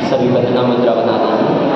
सभी बंदना मुद्रा बना दीजिए।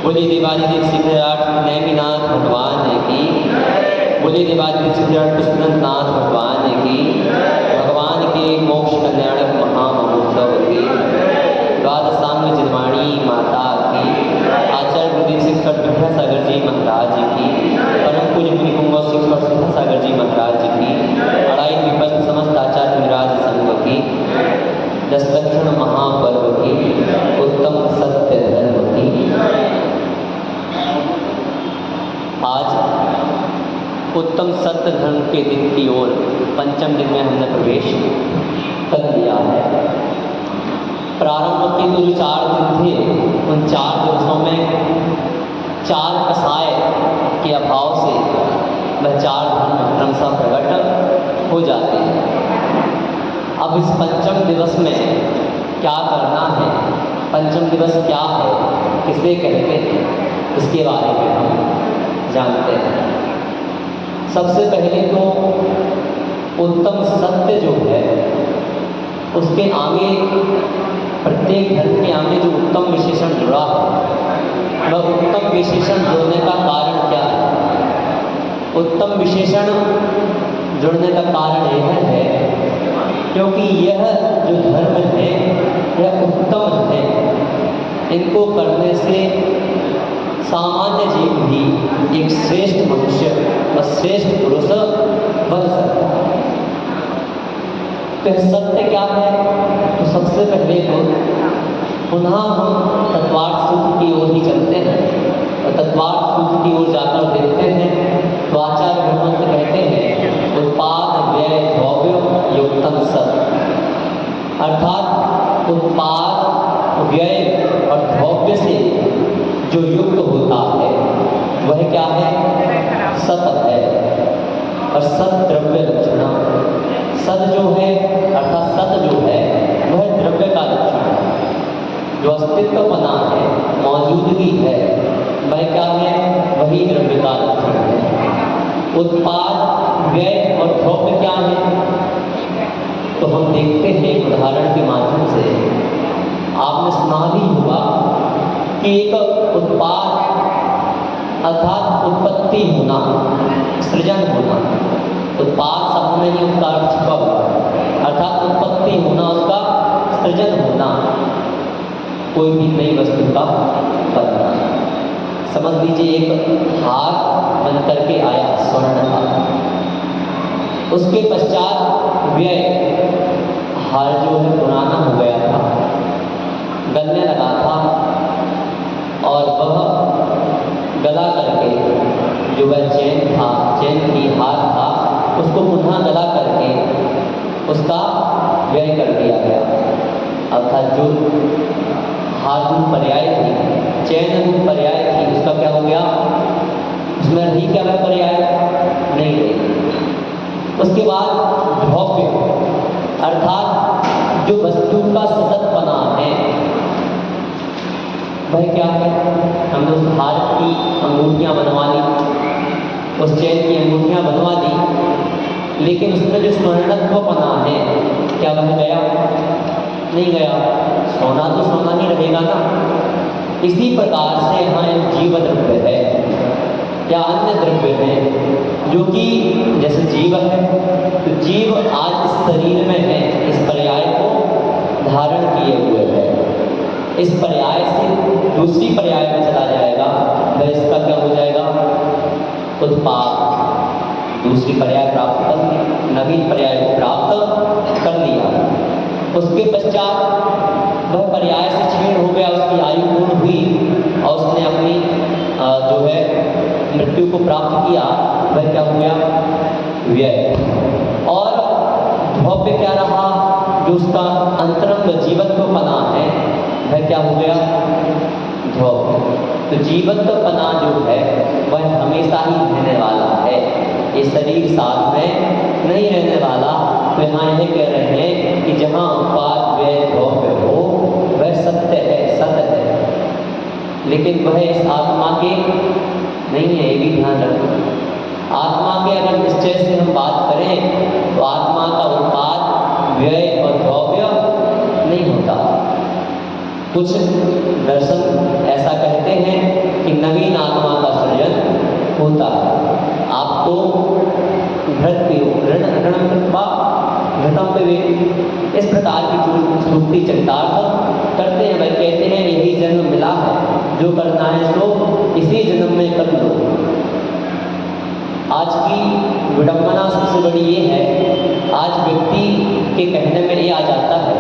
बोलिए देवादिदेव सिद्धिराज नैमिनाथ भगवान की। बोलिए देवादिदेव सिद्धिराज पुष्पनाथ भगवान की। भगवान के मोक्ष कल्याणक महामहोत्सव की द्वादशांग जन्माणी माता की, आचार्य गुरुदेव शिक्षक विद्यासागर जी महाराज की, परम पूज्य मुनिकुंभ शिक्षक सिद्धासागर जी महाराज की, अड़ाई विपस्त समस्त आचार्य विराज संघ की, दस दक्षिण महापर्व की, उत्तम सत्य धर्म की। आज उत्तम सत्य धर्म के दिन की ओर पंचम दिन में हमने प्रवेश कर लिया है। प्रारंभ के जो 4 दिन थे, उन 4 दिवसों में 4 कसाय के अभाव से वह 4 धर्म क्रमशः प्रकट हो जाते हैं। अब इस पंचम दिवस में क्या करना है, पंचम दिवस क्या है, किसे कहते हैं, इसके बारे में हम जानते हैं। सबसे पहले तो उत्तम सत्य जो है, उसके आगे प्रत्येक धर्म के आगे जो उत्तम विशेषण जुड़ा है, वह उत्तम विशेषण जुड़ने का कारण क्या है? उत्तम विशेषण जुड़ने का कारण यह है क्योंकि यह जो धर्म है यह उत्तम है। इनको करने से सामान्य जीव भी एक श्रेष्ठ मनुष्य व श्रेष्ठ पुरुष बन सकता है। तो सत्य क्या है? तो सबसे पहले तो पुनः हम तत्वार्थ सूत्र की ओर ही चलते हैं और तत्वार्थ सूत्र की ओर जाकर देखते हैं तो आचार्य भगवंत कहते हैं उत्पाद व्यय द्रव्य युक्तम सत्य, अर्थात उत्पाद व्यय और द्रव्य से जो युक्त होता है वह क्या है? सत है। और सत द्रव्य लक्षण, सत जो है अर्थात सत जो है वह द्रव्य का लक्षण है। जो अस्तित्व बना है, मौजूदगी है, वह क्या है? वही द्रव्य का लक्षण है। उत्पाद व्यय और द्रव्य क्या है? तो हम देखते हैं एक उदाहरण के माध्यम से। आपने सुना भी होगा कि एक उत्पाद अर्थात उत्पत्ति होना, सृजन होना, उत्पाद शब्द में ही उसका अर्थ छुपा हुआ है, अर्थात उत्पत्ति होना, उसका सृजन होना, कोई भी नई वस्तु का बनना। समझ लीजिए एक हार बन करके आया, स्वर्ण हार, उसके पश्चात व्यय, हार जो है पुराना हो गया था, गलने लगा था और वह गला करके जो वह चैन था, चैन की हार था, उसको पुनः गला करके उसका व्यय कर दिया गया। अर्थात जो हार रूप पर्याय थी, चैन रूप पर्याय थी, उसका क्या हो गया? उसमें रही क्या वह पर्याय? नहीं रही। उसके बाद द्रव्य अर्थात जो वस्तु का सतत बना है वह क्या है? हमने उस हार की अंगूठियाँ बनवा ली, उस चैन की अंगूठियाँ बनवा दी, लेकिन उसमें जो स्वर्णत्व बना है क्या वह गया? नहीं गया। सोना तो सोना ही रहेगा ना। इसी प्रकार से यहाँ एक जीव द्रव्य है या अन्य द्रव्य है जो कि जैसे जीव है, तो जीव आज इस पर्याय से दूसरी पर्याय में चला जाएगा, वह इसका क्या हो जाएगा? उत्पाद। दूसरी पर्याय प्राप्त कर ली, नवीन पर्याय को प्राप्त कर लिया। उसके पश्चात वह पर्याय से छीण हो गया, उसकी आयु पूर्ण हुई और उसने अपनी जो है मृत्यु को प्राप्त किया। वह क्या हो गया? व्यय। और भव्य क्या रहा? जो उसका अंतरंग जीवत्वपना है वह क्या हो गया? ध्रुव। तो जीवत्वपना जो है वह हमेशा ही रहने वाला है, ये शरीर साथ में नहीं रहने वाला। तो यहाँ यह कह रहे हैं कि जहाँ उत्पाद व्यय ध्रुव हो वह सत्य है, सत्य है, लेकिन वह इस आत्मा के नहीं है, ये भी ध्यान रखना। आत्मा के अगर निश्चय से हम बात करें तो आत्मा का उत्पाद व्यय और द्रव्य नहीं होता। कुछ दर्शन ऐसा कहते हैं कि नवीन आत्मा का सृजन होता है। आप तो इस प्रकार की जो सूक्ति चरितार्थ करते हैं, वह कहते हैं यही जन्म मिला है, जो करना है सो इसी जन्म में कर लो। आज की विडंबना सबसे बड़ी ये है, आज व्यक्ति के कहने में ये आ जाता है,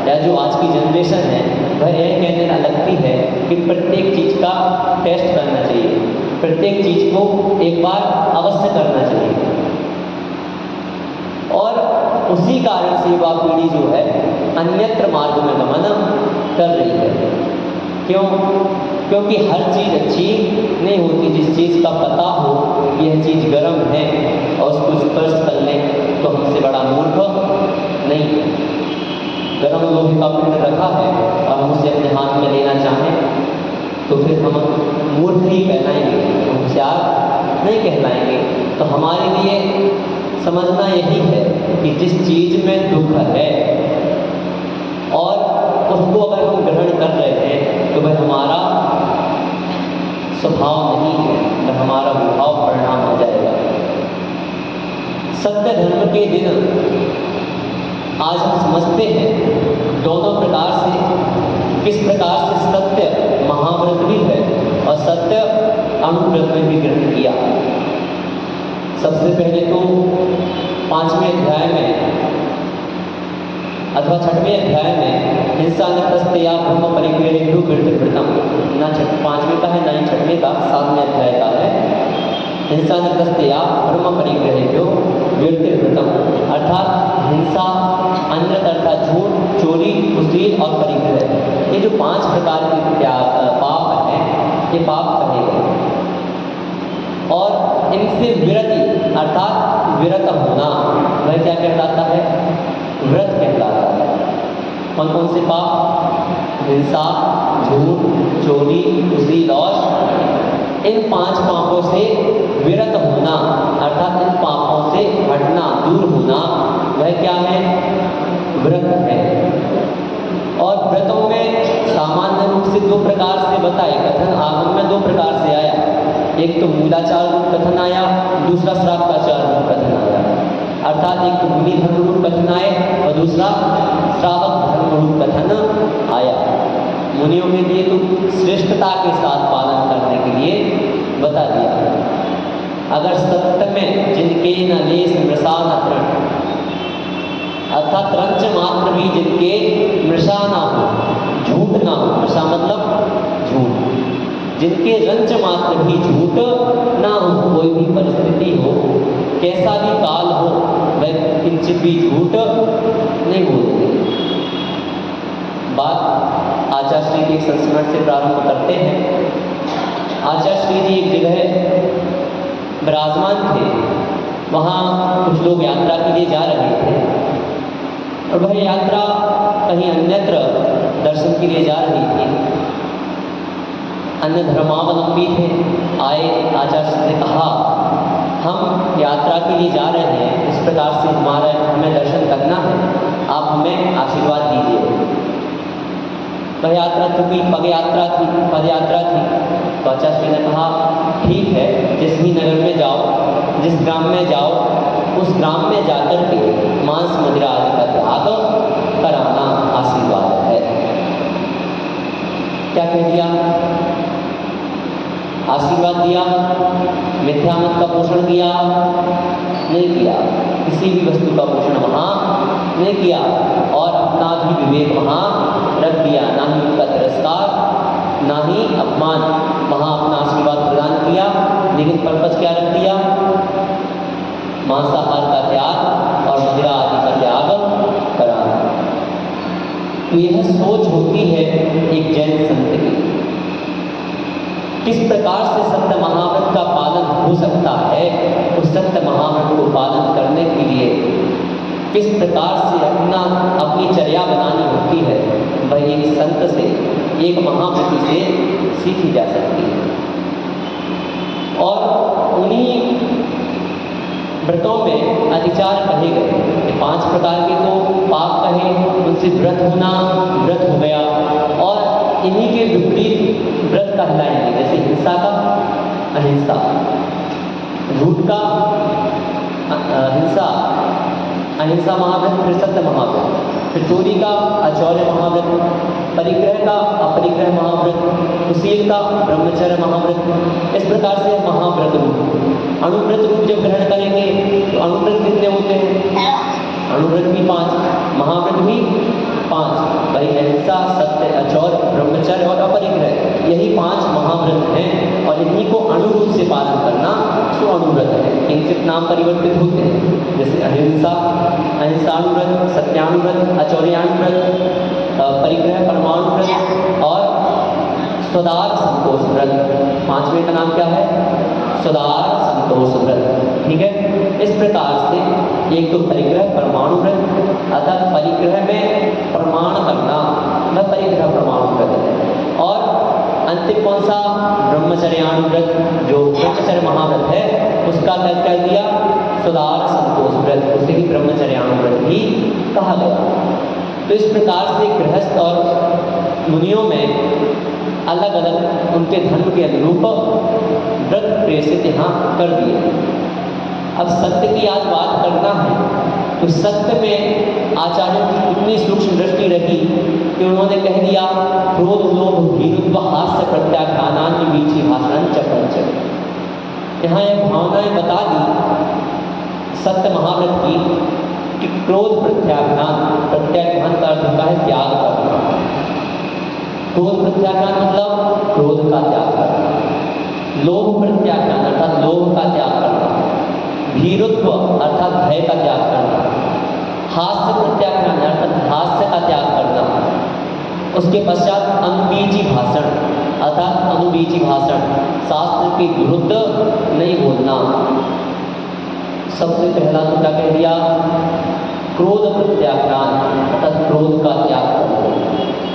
या जो आज की जनरेशन है वह यह कहने लगती है कि प्रत्येक चीज़ का टेस्ट करना चाहिए, प्रत्येक चीज़ को एक बार अवश्य करना चाहिए। और उसी कारण से युवा पीढ़ी जो है अन्यत्र मार्ग में गमन कर रही है। क्यों? क्योंकि हर चीज़ अच्छी नहीं होती। जिस चीज़ का पता हो यह चीज़ गर्म है और उसको स्पर्श कर लें तो हमसे बड़ा मूर्ख नहीं है। गर्म लोहे का पिंड रखा है और हम उसे अपने हाथ में लेना चाहें तो फिर हम मूर्ख ही कहलाएंगे, होशियार नहीं कहलाएंगे। तो हमारे लिए समझना यही है कि जिस चीज़ में दुख है और उसको अगर हम ग्रहण कर रहे हैं तो वह हमारा स्वभाव नहीं है, वह हमारा विभाव परिणाम हो जाएगा। सत्य धर्म के दिन आज हम समझते हैं दोनों प्रकार से, किस प्रकार से सत्य महाव्रत भी है और सत्य अणुव्रत में भी ग्रहण किया। सबसे पहले तो 5वें अध्याय में अथवा 6वें अध्याय में हिंसा न तस्तया ब्रह्म परिग्रहेभ्यो विरतिर्वृतम्, ना 5वें का है ना ही 6वें का, 7वें अध्याय का है। हिंसा न तस्तया ब्रह्म परिग्रहेभ्यो विरतिर्वृतम्, अर्थात हिंसा, अन्यत अर्थात झूठ, चोरी, कुशील और परिग्रह, ये जो 5 प्रकार के पाप हैं ये पाप कहे गए। और इनसे विरति अर्थात विरत होना वह क्या कहलाता है? व्रत कहलाता है। कौन कौन से पाप? हिंसा, झूठ, चोरी, कुशील और इन 5 पापों से विरत होना अर्थात इन पापों से हटना, दूर होना, वह क्या है? व्रत है। और व्रतों में सामान्य रूप से 2 प्रकार से बताए, कथन आगम में 2 प्रकार से आया। एक तो मूलाचार रूप कथन आया, दूसरा श्रावकाचार रूप कथन आया। अर्थात एक तो मुनि धर्म रूप कथन आए और दूसरा श्रावक धर्म रूप कथन आया। मुनियों के लिए तो श्रेष्ठता के साथ पालन करने के लिए बता दिया। अगर सत्य में जिनके न लेस मृषा न तृण, अर्थात रंच मात्र भी जिनके मृषा ना हो, झूठ ना हो, मृषा मतलब झूठ, जिनके रंच मात्र भी झूठ ना हो, कोई भी परिस्थिति हो, कैसा भी काल हो, वह किंचित भी झूठ नहीं बोलते। बात आचार्य श्री के संस्मरण से प्रारंभ करते हैं। आचार्य श्री जी एक जगह विराजमान थे, वहाँ कुछ लोग यात्रा के लिए जा रहे थे और वह यात्रा कहीं अन्यत्र दर्शन के लिए जा रही थी। अन्य धर्मावलंबी थे, आए, आचार्य ने कहा हम यात्रा के लिए जा रहे हैं, इस प्रकार से हमें दर्शन करना है, आप हमें आशीर्वाद दीजिए। वह यात्रा चूँकि पद यात्रा थी, तो आचार्य ने कहा ठीक है, जिस भी नगर में जाओ, जिस ग्राम में जाओ, उस ग्राम में जाकर के मांस मदिरा आदि का त्याग कराना आशीर्वाद है। दिया? आशीर्वाद दिया, मिथ्या मत का पोषण किया? नहीं किया। किसी भी वस्तु का पोषण वहाँ नहीं किया और अपना भी विवेक वहाँ रख दिया। ना ही उनका तिरस्कार, ना ही अपमान, वहाँ अपना आशीर्वाद प्रदान किया, लेकिन पर्पस क्या रख दिया? मांसाहार का त्याग और मदिरा आदि का त्याग करा। तो यह सोच होती है एक जैन संत की। किस प्रकार से सत्य महाव्रत का पालन हो सकता है, उस सत्य महाव्रत को पालन करने के लिए किस प्रकार से अपनी चर्या बनानी होती है, वह एक संत से, एक महाव्रती से सीखी जा सकती है। और उन्हीं व्रतों में अतिचार कहे गए। 5 प्रकार के तो पाप कहे, उनसे व्रत होना व्रत हो गया, और इन्हीं के विपरीत व्रत कहलाएंगे, जैसे हिंसा का अहिंसा, झूठ का अहिंसा महाव्रत, फिर सत्य महाव्रत, फिर चोरी का अचौर्य महाव्रत, परिग्रह का अपरिग्रह महाव्रत, कुशील का ब्रह्मचर्य महाव्रत। इस प्रकार से महाव्रत रूप, अणुव्रत रूप जब ग्रहण करेंगे तो अणुव्रत कितने होते हैं? अणुव्रत भी 5, महाव्रत भी 5, परिहिंसा, सत्य, अचौर्य, ब्रह्मचर्य और अपरिग्रह, यही 5 महाव्रत हैं। और इन्हीं को अणुरूप से पालन करना सो अणुव्रत है। किंचित नाम परिवर्तित होते हैं, जैसे अहिंसाणुव्रत, सत्याणुव्रत, अचौर्याणुव्रत, परिग्रह परमाणुव्रत और स्वदार संतोष व्रत। 5वें का नाम क्या है? स्वदार संतोष व्रत। ठीक है। इस प्रकार से एक तो परिग्रह परमाणु व्रत, अर्थात परिग्रह में प्रमाण करना, वह परिग्रह परमाणु व्रत है। और अंतिम कौन सा? ब्रह्मचर्याणु व्रत, जो ब्रह्मचर्य महाव्रत है, उसका क्या कर दिया? स्वदार संतोष व्रत, उसे ही ब्रह्मचर्याणु व्रत भी कहा गया। तो इस प्रकार से गृहस्थ और मुनियों में अलग अलग उनके धर्म के अनुरूप व्रत प्रेषित यहाँ कर दिए। अब सत्य की आज बात करना है, तो सत्य में आचार्यों की इतनी सूक्ष्म दृष्टि रही कि उन्होंने कह दिया क्रोध लोभ भीरुत्व हास्य प्रत्याख्यानानि वीची भाषण चपंच। यहाँ एक भावनाएं बता दी सत्य महाव्रत की कि क्रोध प्रत्याख्यान का अर्थ होता है त्याग करना। क्रोध प्रत्याख्यान मतलब क्रोध का त्याग करना, लोभ प्रत्याख्यान अर्थात लोभ का त्याग करना, भीरुत्व अर्थात भय का त्याग करना, हास्य प्रत्याख्यान अर्थात हास्य का त्याग करना, उसके पश्चात अनुबीजी भाषण अर्थात अनुबीजी भाषण, शास्त्र के विरुद्ध नहीं बोलना। सबसे पहला तो क्या कह दिया? क्रोध प्रत्याख्यान अर्थात क्रोध का त्याग करना।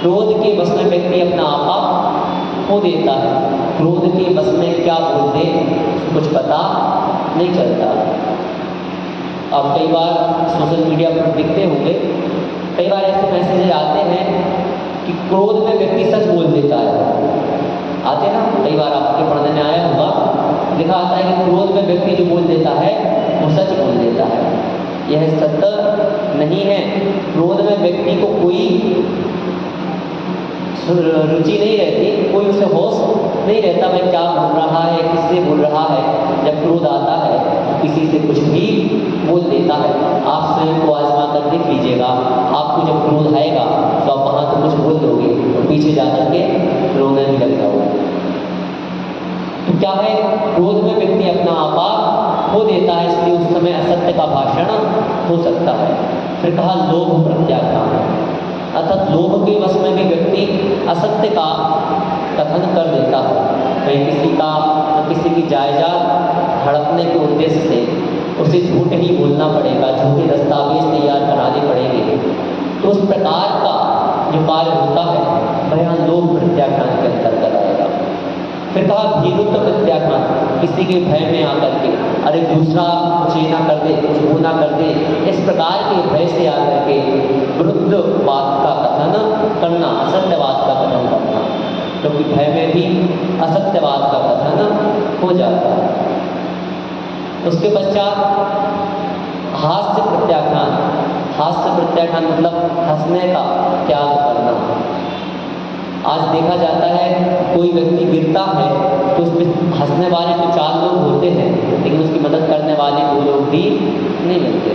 क्रोध के वश में व्यक्ति अपना आपा खो देता है। क्रोध के वश में क्या बोल दे कुछ पता नहीं चलता। अब कई बार सोशल मीडिया पर दिखते होंगे, कई बार ऐसे मैसेज आते हैं कि क्रोध में व्यक्ति सच बोल देता है। आते ना, कई बार आपके पढ़ने में आया होगा, लिखा आता है कि क्रोध में व्यक्ति जो बोल देता है वो सच बोल देता है। यह सत्य नहीं है। क्रोध में व्यक्ति को कोई रुचि नहीं रहती, कोई उसे होश नहीं रहता मैं क्या बोल रहा है, किससे बोल रहा है। जब क्रोध आता है तो किसी से कुछ भी बोल देता है। आप स्वयं को आजमा कर देख लीजिएगा, आपको जब क्रोध आएगा तो आप वहाँ तो कुछ बोल दोगे और पीछे जाकर के रोने भी लग जाओगे। तो क्या है? क्रोध में व्यक्ति अपना आपा खो देता है, इसलिए उस समय असत्य का भाषण हो सकता है। फिर कहा लोभ प्रत्याख्यान अर्थात लोभ के वश में भी व्यक्ति असत्य का कथन कर देता है। कहीं किसी की जायदाद हड़पने के उद्देश्य से उसे झूठ ही बोलना पड़ेगा, झूठे दस्तावेज तैयार कराने पड़ेंगे। तो उस प्रकार का जो कार्य होता है वह यहाँ लोभ प्रत्याख्यान के अंतर्गत आएगा। फिर कहा भीरुत्व प्रत्याख्यान, किसी के भय में आकर के अरे दूसरा कुछ ये ना कर दे, कुछ वो ना कर दे, इस प्रकार के भय से आकर के विरुद्ध बात का कथन करना, असत्यवाद का कथन करना, क्योंकि भय में भी असत्यवाद का कथन हो जाता है। उसके पश्चात हास्य प्रत्याख्यान मतलब हंसने का त्याग करना। आज देखा जाता है कोई व्यक्ति गिरता है तो उस पर हंसने वाले तो 4 लोग होते हैं, लेकिन उसकी मदद करने वाले 2 लोग भी नहीं मिलते।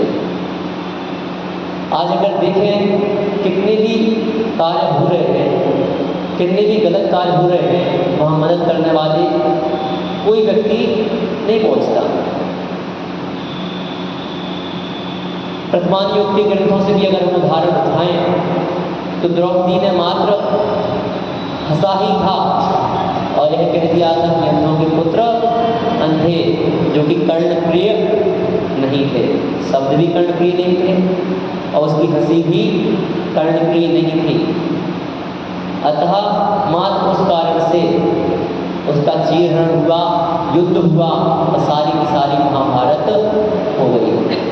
आज अगर देखें कितने भी कार्य हो रहे हैं, कितने भी गलत कार्य हो रहे हैं, वहाँ मदद करने वाले कोई व्यक्ति नहीं पहुँचता। वर्तमान युग के ग्रंथों से भी अगर हम उदाहरण उठाएं तो द्रौपदी ने मात्र हंसा ही था और यह कह दिया था कि अंधों के पुत्र अंधे, जो कि कर्णप्रिय नहीं थे, शब्द भी कर्णप्रिय नहीं थे और उसकी हंसी भी कर्णप्रिय नहीं थी। अतः मात्र उस कारण से उसका चीरहरण हुआ, युद्ध हुआ और सारी की सारी महाभारत हो गई।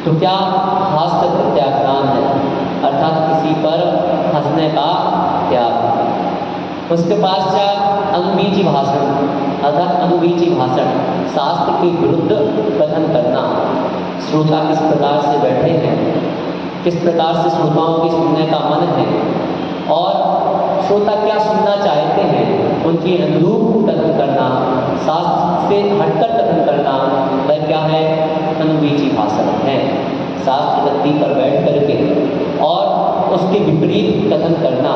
तो क्या हास्य प्रत्याख्यान है, अर्थात किसी पर हंसने का त्याग। उसके पश्चात अनुबीजी भाषण, अर्थात अनुबीजी भाषण, शास्त्र के विरुद्ध कथन करना। श्रोता किस प्रकार से बैठे हैं, किस प्रकार से श्रोताओं के सुनने का मन है और श्रोता क्या सुनना चाहते हैं, उनके अनुरूप कथन करना, शास्त्र से हटकर कथन करना, वह क्या है? अनुबीजी भाषण है। शास्त्र गद्दी पर बैठ करके और उसके विपरीत कथन करना,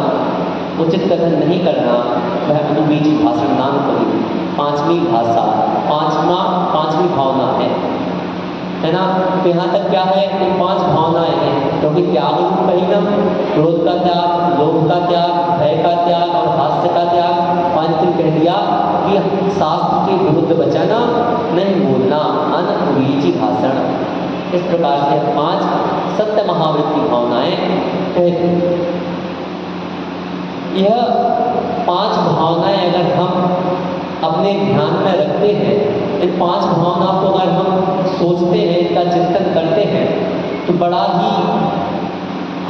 उचित कथन नहीं करना, वह अनुबीजी भाषण नाम कही। 5वीं भाषा, 5वीं भावना है ना। तो यहाँ तक क्या है कि 5 भावनाएं हैं, क्योंकि त्याग रूप कही ना, क्रोध का त्याग, लोभ का त्याग, भय का त्याग और हास्य का त्याग। और अंतिम कह दिया कि शास्त्र के विरुद्ध वचन नहीं बोलना, अनुबीजी भाषण। इस प्रकार से 5 सत्य महावृत्ति भावनाएं कहती। यह 5 भावनाएं अगर हम अपने ध्यान में रखते हैं, इन 5 भावनाओं को अगर हम सोचते हैं, इनका चिंतन करते हैं, तो बड़ा ही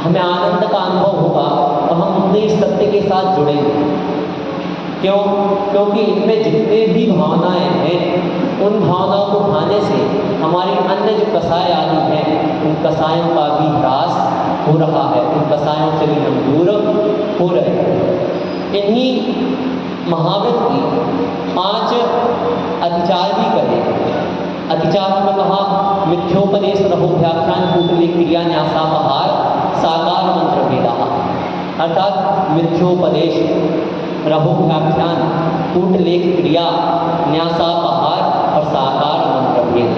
हमें आनंद का अनुभव होगा और हम उतने ही सत्य के साथ जुड़ेंगे। क्यों? क्योंकि इनमें जितने भी भावनाएं हैं, उन भावनाओं को खाने से हमारी अन्य जो कसाय आदि हैं, उन कसायों का भी ह्रास हो रहा है, उन कसायों से भी हम दूर हो रहे हैं। इन्हीं महावृत की 5 अतिचार भी कहे। अतिचारों में कहा मिथ्योपदेश रहो व्याख्यान कूटलेख क्रिया न्यासापहार साकार मंत्र भेदा, अर्थात मिथ्योपदेश, रहो व्याख्यान, कूटलेख क्रिया, न्यासापहार और साकार मंत्र भेद।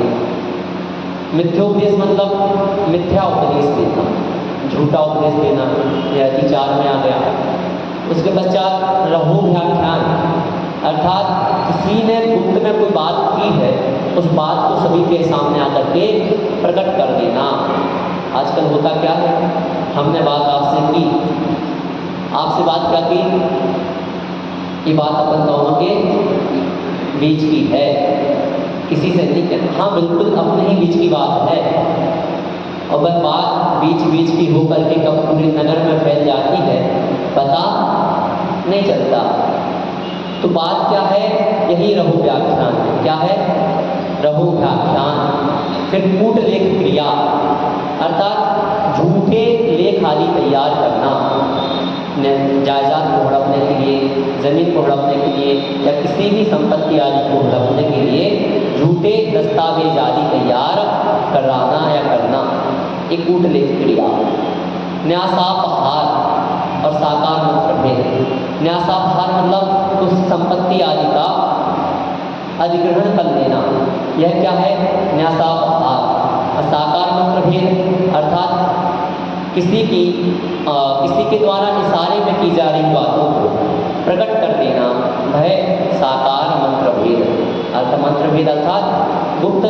मिथ्योपदेश मतलब मिथ्या उपदेश देना, झूठा उपदेश देना, यह अतिचार में आ गया। उसके पश्चात रहो व्याख्यान, अर्थात किसी ने गुप्त में कोई बात की है, उस बात को सभी के सामने आकर के प्रकट कर देना। आजकल होता क्या है, हमने बात आपसे की, आपसे बात क्या की, ये बात अपन दोनों के बीच की है, किसी से नहीं कहना। हाँ बिल्कुल अपने ही बीच की बात है, और वह बात बीच बीच की होकर के कब पूरे नगर में फैल जाती है पता नहीं चलता। तो बात क्या है, यही रहो व्याख्यान। क्या है? रहो व्याख्यान। फिर कूटलेख क्रिया, अर्थात झूठे लेख आदि तैयार करना, जायदाद को हड़पने के लिए, जमीन को हड़पने के लिए या किसी भी संपत्ति आदि को हड़पने के लिए झूठे दस्तावेज आदि तैयार कराना या करना, एक कूटलेख क्रिया। न्यासापहार और साकार मंत्र भेद। न्यासापहार मतलब उस संपत्ति आदि का अधिग्रहण कर लेना, यह क्या है? न्यासापहार। और साकार मंत्र भेद अर्थात किसी के द्वारा इशारे में की जा रही बातों को प्रकट कर देना, वह साकार मंत्र भेद। अर्थ मंत्र भेद अर्थात गुप्त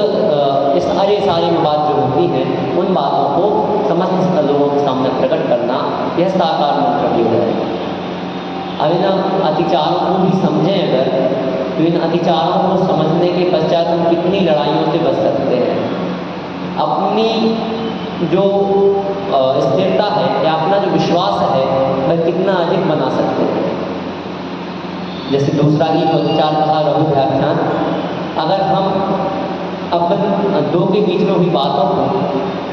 इशारे में बात जो होती है, उन बातों को समस्त लोगों के सामने प्रकट करना, यह साकार मंत्र भेद है। अब इन अतिचारों को भी समझें अगर, तो इन अतिचारों को समझने के पश्चात हम कितनी लड़ाइयों से बच सकते हैं। अपनी जो स्थिरता है या अपना जो विश्वास है, वह कितना अधिक बना सकते हैं। जैसे दूसरा ही जो अतिचार कहा रहो व्याख्यान, अगर हम अपन दो के बीच में हुई बातों को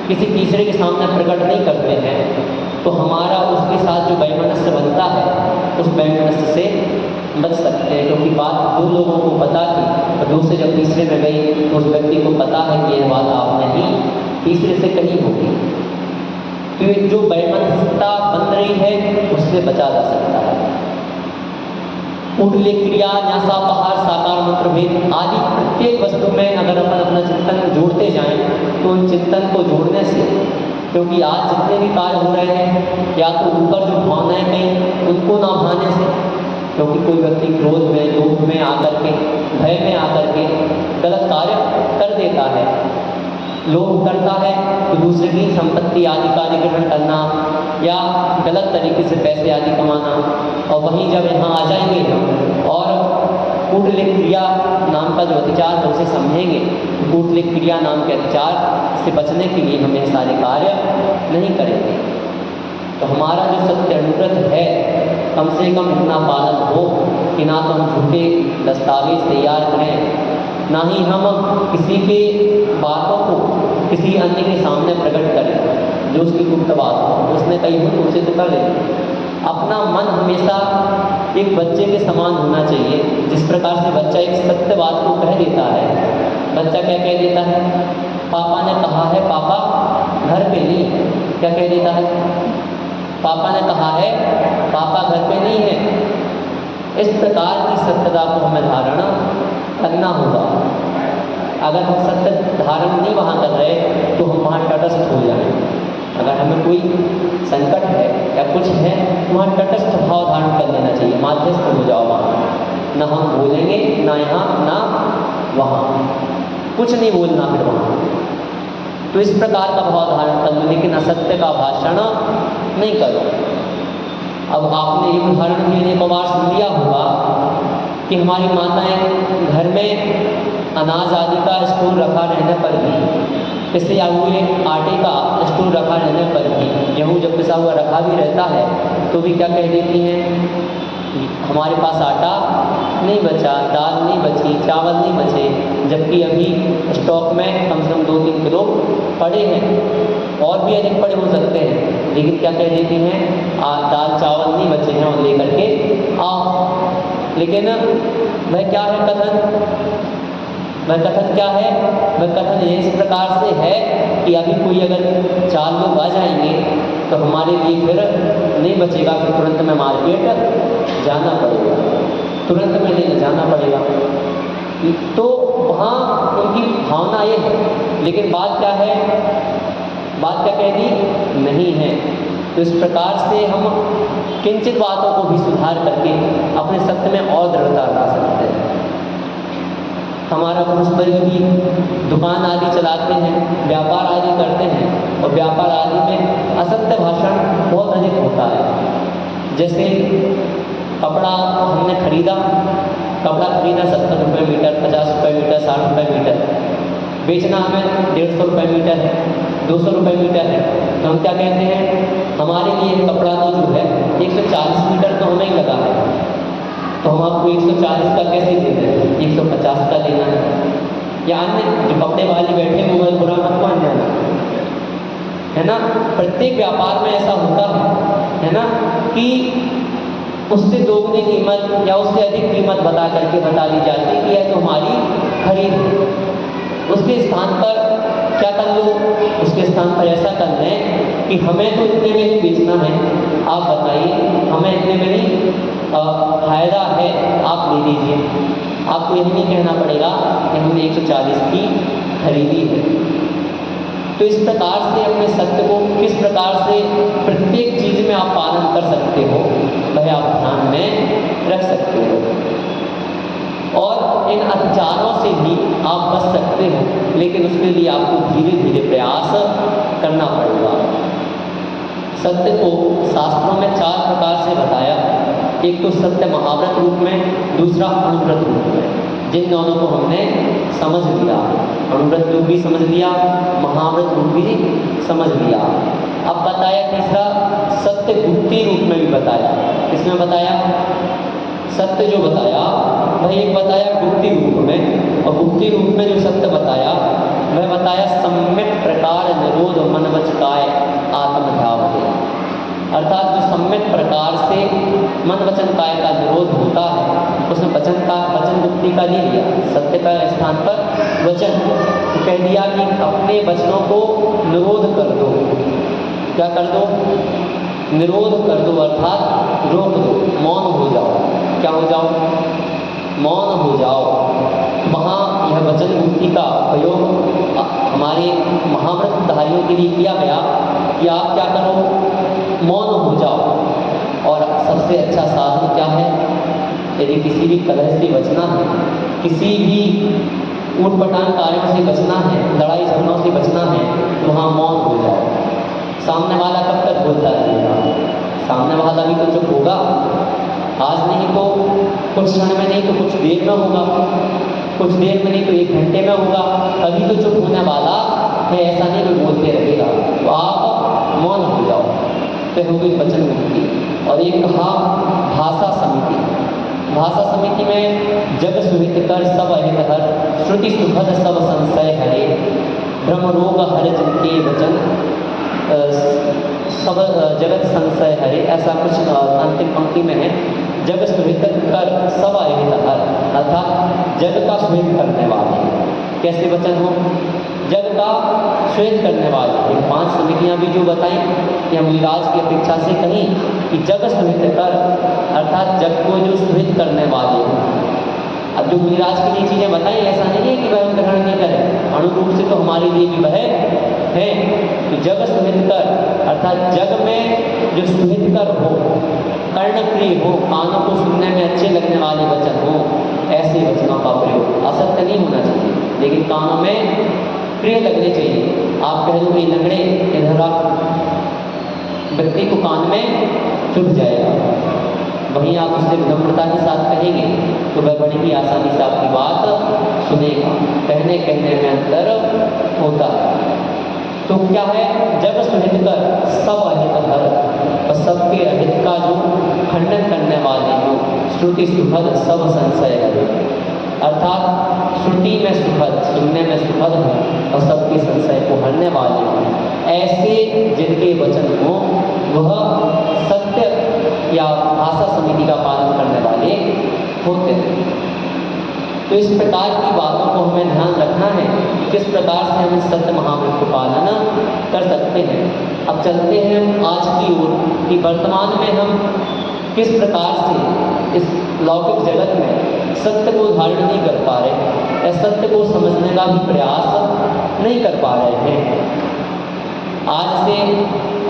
किसी तीसरे के सामने प्रकट नहीं करते हैं, तो हमारा उसके साथ जो वैमनस्य बनता है उस वैमनस्य से बच सकते हैं। क्योंकि बात दो लोगों को पता थी और दूसरे जब तीसरे में गई तो उस व्यक्ति को पता है कि यह बात आपने ही तीसरे से कही होगी, तो ये जो वैमनस्यता बन रही है उससे बचा जा सकता है। उठले क्रिया न्यासा पहाड़ साकार मंत्र भेद आदि प्रत्येक वस्तु में अगर अपन अपना चिंतन जोड़ते जाएं तो उन चिंतन को जोड़ने से, क्योंकि आज जितने भी कार्य हो रहे हैं या तो ऊपर जो भावनाएं कहीं उनको ना भाने से, क्योंकि कोई व्यक्ति क्रोध में, लोभ में आकर के, भय में आकर के गलत कार्य कर देता है। लोभ करता है तो दूसरे की संपत्ति आदि का अधिग्रहण करना या गलत तरीके से पैसे आदि कमाना, और वहीं जब यहाँ आ जाएंगे हम और कूटलिक क्रिया नाम का जो अतिचार है उसे समझेंगे, कूटलिक क्रिया नाम के अतिचार से बचने के लिए हम यह सारे कार्य नहीं करेंगे। तो हमारा जो सत्य अनुव्रत है कम से कम इतना पालन हो कि ना तो हम झूठे दस्तावेज तैयार करें, ना ही हम किसी के बातों को किसी अन्य के सामने प्रकट करें जो उसकी गुप्त बात हो, उसने कही हो तो उसे तो कर लें। अपना मन हमेशा एक बच्चे के समान होना चाहिए। जिस प्रकार से बच्चा एक सत्य बात को कह देता है, बच्चा क्या कह देता है, पापा ने कहा है, पापा घर पे नहीं है, क्या कह देता है, पापा ने कहा है, पापा घर पे नहीं है। इस प्रकार की सत्यता को हमें धारण करना होगा। अगर हम सत्य धारण नहीं वहाँ कर रहे तो हम वहाँ तटस्थ हो जाएं। अगर हमें कोई संकट है या कुछ है तो वहाँ तटस्थ भाव धारण कर लेना चाहिए, माध्यस्थ हो जाओ वहाँ, ना हम बोलेंगे ना यहाँ ना वहाँ, कुछ नहीं बोलना फिर वहाँ। तो इस प्रकार का भाव धारण कर लो, लेकिन असत्य का भाषण नहीं करो। अब आपने एक उदाहरण भी अनेक बार सुन लिया होगा कि हमारी माताएं घर में अनाज आदि का स्टोर रखा रहने पर भी, पिसे हुए आटे का स्टोर रखा रहने पर भी, गेहूँ जब पिसा हुआ रखा भी रहता है तो भी क्या कह देती हैं, हमारे पास आटा नहीं बचा, दाल नहीं बची, चावल नहीं बचे, जबकि अभी स्टॉक में कम से कम 2-3 किलो पड़े हैं और भी अधिक पड़े हो सकते हैं, लेकिन क्या कह देती हैं, दाल चावल नहीं बचे हैं और लेकर के आओ। लेकिन वह क्या है कथन, वह कथन क्या है, वह कथन इस प्रकार से है कि अभी कोई अगर 4 लोग आ जाएंगे तो हमारे लिए फिर नहीं बचेगा, फिर तुरंत में मार्केट जाना पड़ेगा, तुरंत में लेने जाना पड़ेगा। तो वहाँ उनकी भावना ये है, लेकिन बात क्या है, बात क्या कह दी, नहीं है। तो इस प्रकार से हम किंचित बातों को भी सुधार करके अपने सत्य में और दृढ़ता ला सकते हैं। हमारा पुरुष वर्ग भी दुकान आदि चलाते हैं, व्यापार आदि करते हैं और व्यापार आदि में असत्य भाषण बहुत अधिक होता है। जैसे कपड़ा हमने खरीदा, कपड़ा खरीदा 70 रुपये मीटर, 50 रुपये मीटर, 60 रुपये मीटर, बेचना हमें 150 रुपये मीटर है, 200 रुपये मीटर है, तो हम क्या कहते हैं, हमारे लिए कपड़ा तो जो है 140 मीटर तो हमें ही लगा है, तो हम आपको 140 का कैसे दे दें, 150 का देना है। या अन्य जो कपड़े वाले बैठे वो बुरा मत मान जाना, है ना। प्रत्येक व्यापार में ऐसा होता है ना, कि उससे दोगुनी कीमत या उससे अधिक कीमत बता करके बता दी जाती है कि यह तो हमारी खरीद है। उसके स्थान पर क्या कर लो, उसके स्थान पर ऐसा कर लें कि हमें तो इतने में ही बेचना है, आप बताइए हमें इतने में ही फायदा है, आप ले लीजिए। आपको यही नहीं कहना पड़ेगा कि हमने 140 की खरीदी है। तो इस प्रकार से अपने सत्य को किस प्रकार से प्रत्येक चीज में आप पालन कर सकते हो वह आप ध्यान में रख सकते हो, और इन अत्याचारों से भी आप बच सकते हो, लेकिन उसके लिए आपको धीरे धीरे प्रयास करना पड़ेगा। सत्य को शास्त्रों में 4 प्रकार से बताया, एक तो सत्य महाव्रत रूप में, दूसरा अनुव्रत रूप में, जिन दोनों को हमने समझ लिया, अनुव्रत रूप भी समझ लिया, महाव्रत रूप भी समझ लिया। अब बताया तीसरा सत्य गुप्ती रूप में भी बताया। इसमें बताया सत्य जो बताया वह एक बताया गुप्ती रूप में, और गुप्ती रूप में जो सत्य बताया वह बताया सम्यक प्रकार निरोध मन वच काय आत्मध्यावते। मन वचन काय का निरोध होता है, उसने वचन मुक्ति का नहीं लिया, सत्य का स्थान पर वचन तो कह दिया कि अपने वचनों को निरोध कर दो। क्या कर दो? निरोध कर दो, अर्थात रोक दो, मौन हो जाओ। क्या हो जाओ? मौन हो जाओ। वहाँ यह वचन मुक्ति का प्रयोग हमारे महाव्रतधारियों के लिए किया गया कि आप क्या करो? मौन हो जाओ। और सबसे अच्छा साधन क्या है? यदि किसी भी कलह से बचना है, किसी भी ऊटपटांग कार्यों से बचना है, लड़ाई झगड़ों से बचना है, तो वहाँ मौन हो जाओ। सामने वाला कब तक बोलता रहेगा? सामने वाला भी तो चुप होगा। आज नहीं तो कुछ क्षण में, नहीं तो कुछ देर में होगा, कुछ देर में नहीं तो 1 घंटे में होगा, कभी तो चुप होने वाला है। ऐसा नहीं कि बोलते रहेगा। तो आप मौन हो जाओ, तो हो गई वचन मुक्ति। और एक कहा भाषा समिति। भाषा समिति में जग सुहित कर सब अहित हर, श्रुति सुखद सब संशय हरे, ब्रह्म रोग हर जिनके वचन सब जगत संशय हरे। ऐसा कुछ अंतिम पंक्ति में है। जग सुहित कर सब अहित हर, अर्थात जग का सुहित करने वाले। कैसे वचन हो? जग का सुहित करने वाले। ये 5 समितियाँ भी जो बताई कि मुनिराज की अपेक्षा से कहीं कि जग सुहित कर, अर्थात जग को जो सुहित करने वाले हैं। अब जो मुनिराज के लिए चीज़ें बताई, ऐसा नहीं है कि वह हम ग्रहण नहीं करें, अनुरूप से तो हमारे लिए भी वह है। तो जग सुहित कर, अर्थात जग में जो सुहित कर हो, कर्ण प्रिय हो, कानों को सुनने में अच्छे लगने वाले वचन हो, ऐसे वचनों का प्रयोग। असत्य नहीं होना चाहिए, लेकिन कानों में प्रिय लगने चाहिए। आप कह दो कि लंगड़े इधर आप, व्यक्ति को कान में चुभ जाएगा। वहीं आप उससे विनम्रता के साथ कहेंगे तो वह बड़ी ही आसानी से आपकी बात सुनेगा। कहने में अंतर होता है। तो क्या है? जग सुहित कर सब अहित हर, और सबके अहित का जो खंडन करने वाले हो, श्रुति सुखद सब संशय हरे। अर्थात श्रुति में सुखद, सुनने में सुखद हो और सबके संशय को हरने वाले हो। ऐसे जिनके वचन हो वह सत्य या भाषा समिति का पालन करने वाले होते हैं। तो इस प्रकार की बातों को हमें ध्यान रखना है कि किस प्रकार से हम इस सत्य महाव्रत को पालन कर सकते हैं। अब चलते हैं आज की ओर कि वर्तमान में हम किस प्रकार से इस लौकिक जगत में सत्य को धारण नहीं कर पा रहे, या सत्य को समझने का भी प्रयास नहीं कर पा रहे हैं। आज से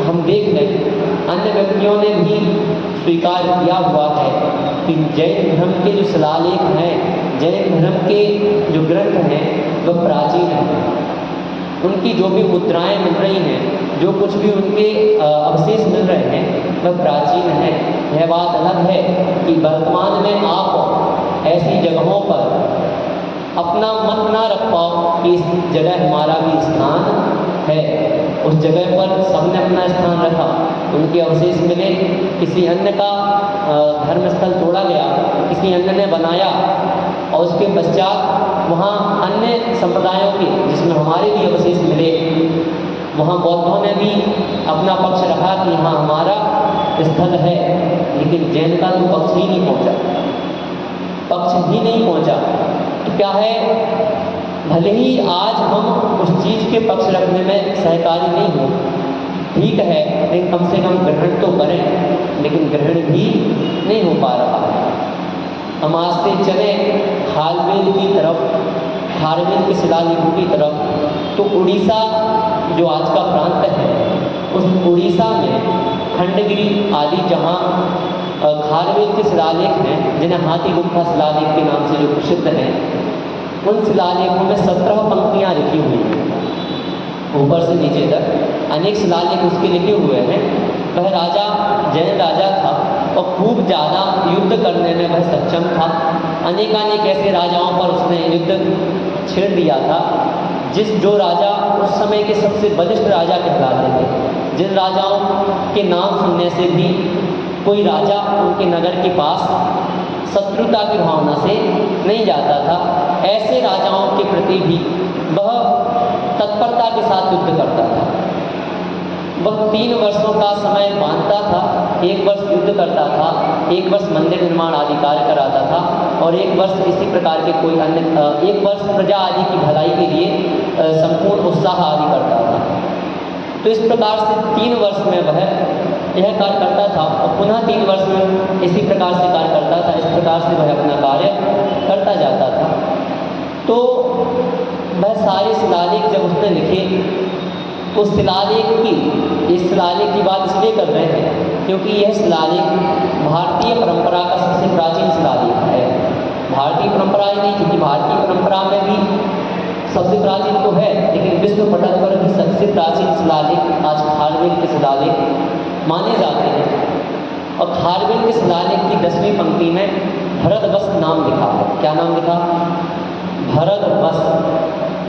हम देख लें, अन्य व्यक्तियों ने भी स्वीकार किया हुआ है कि जैन धर्म के जो शिलालेख हैं, जैन धर्म के जो ग्रंथ हैं वह प्राचीन हैं। उनकी जो भी मुद्राएं मिल रही हैं, जो कुछ भी उनके अवशेष मिल रहे हैं वह प्राचीन है। यह बात अलग है कि वर्तमान में आप ऐसी जगहों पर अपना मन ना रख पाओ कि इस जगह हमारा भी स्थान है। उस जगह पर सबने अपना स्थान रखा, उनके अवशेष मिले, किसी अन्य का धर्मस्थल तोड़ा गया, किसी अन्य ने बनाया, और उसके पश्चात वहाँ अन्य संप्रदायों के जिसमें हमारे भी अवशेष मिले, वहाँ बौद्धों ने भी अपना पक्ष रखा कि यहाँ हमारा स्थल है, लेकिन जैन का तो पक्ष ही नहीं पहुँचा। तो क्या है, भले ही आज हम उस चीज़ के पक्ष रखने में सहकारी नहीं हो, ठीक है, लेकिन कम से कम ग्रहण तो करें, लेकिन ग्रहण भी नहीं हो पा रहा है। हम आज से चले खारवेल की तरफ, खारवेल के शिलालेखों की तरफ, तो उड़ीसा जो आज का प्रांत है, उस उड़ीसा में खंडगिरी आदि जहाँ खारवेल के शिलालेख हैं, जिन्हें हाथी गुम्फा शिलालेख के नाम से जो प्रसिद्ध हैं, उन शिलालेखों में 17 पंक्तियाँ लिखी हुई हैं, ऊपर से नीचे तक अनेक शिलालेख उसके लिखे हुए हैं। वह राजा जैन राजा था और खूब ज़्यादा युद्ध करने में वह सक्षम था। अनेकानेक ऐसे राजाओं पर उसने युद्ध छेड़ दिया था, जो राजा उस समय के सबसे बलिष्ठ राजा कहलाते थे, जिन राजाओं के नाम सुनने से भी कोई राजा उनके नगर के पास शत्रुता की भावना से नहीं जाता था, ऐसे राजाओं के प्रति भी वह तत्परता के साथ युद्ध करता था। वह 3 वर्षों का समय बांधता था, 1 वर्ष युद्ध करता था, 1 वर्ष मंदिर निर्माण आदि कार्य कराता था और 1 वर्ष इसी प्रकार के कोई अन्य 1 वर्ष प्रजा आदि की भलाई के लिए संपूर्ण उत्साह आदि करता था। तो इस प्रकार से 3 वर्ष में वह यह कार्य करता था और पुनः 3 वर्ष में इसी प्रकार से कार्य करता था। इस प्रकार से वह अपना कार्य करता जाता था। तो वह सारे शिलालेख जब उसने लिखे तो शिलालेख की, इस शिलालेख की बात इसलिए कर रहे हैं क्योंकि यह शिलालेख भारतीय परंपरा का सबसे प्राचीन शिलालेख है। भारतीय परंपरा ही नहीं, क्योंकि भारतीय परंपरा में भी सबसे प्राचीन तो है, लेकिन विश्व पटल पर भी सबसे प्राचीन शिलालेख आज खारवेल के शिलालेख माने जाते हैं। और खारवेल के शिलालेख की 10वीं पंक्ति में भरतवश नाम लिखा है। क्या नाम लिखा? भरतवश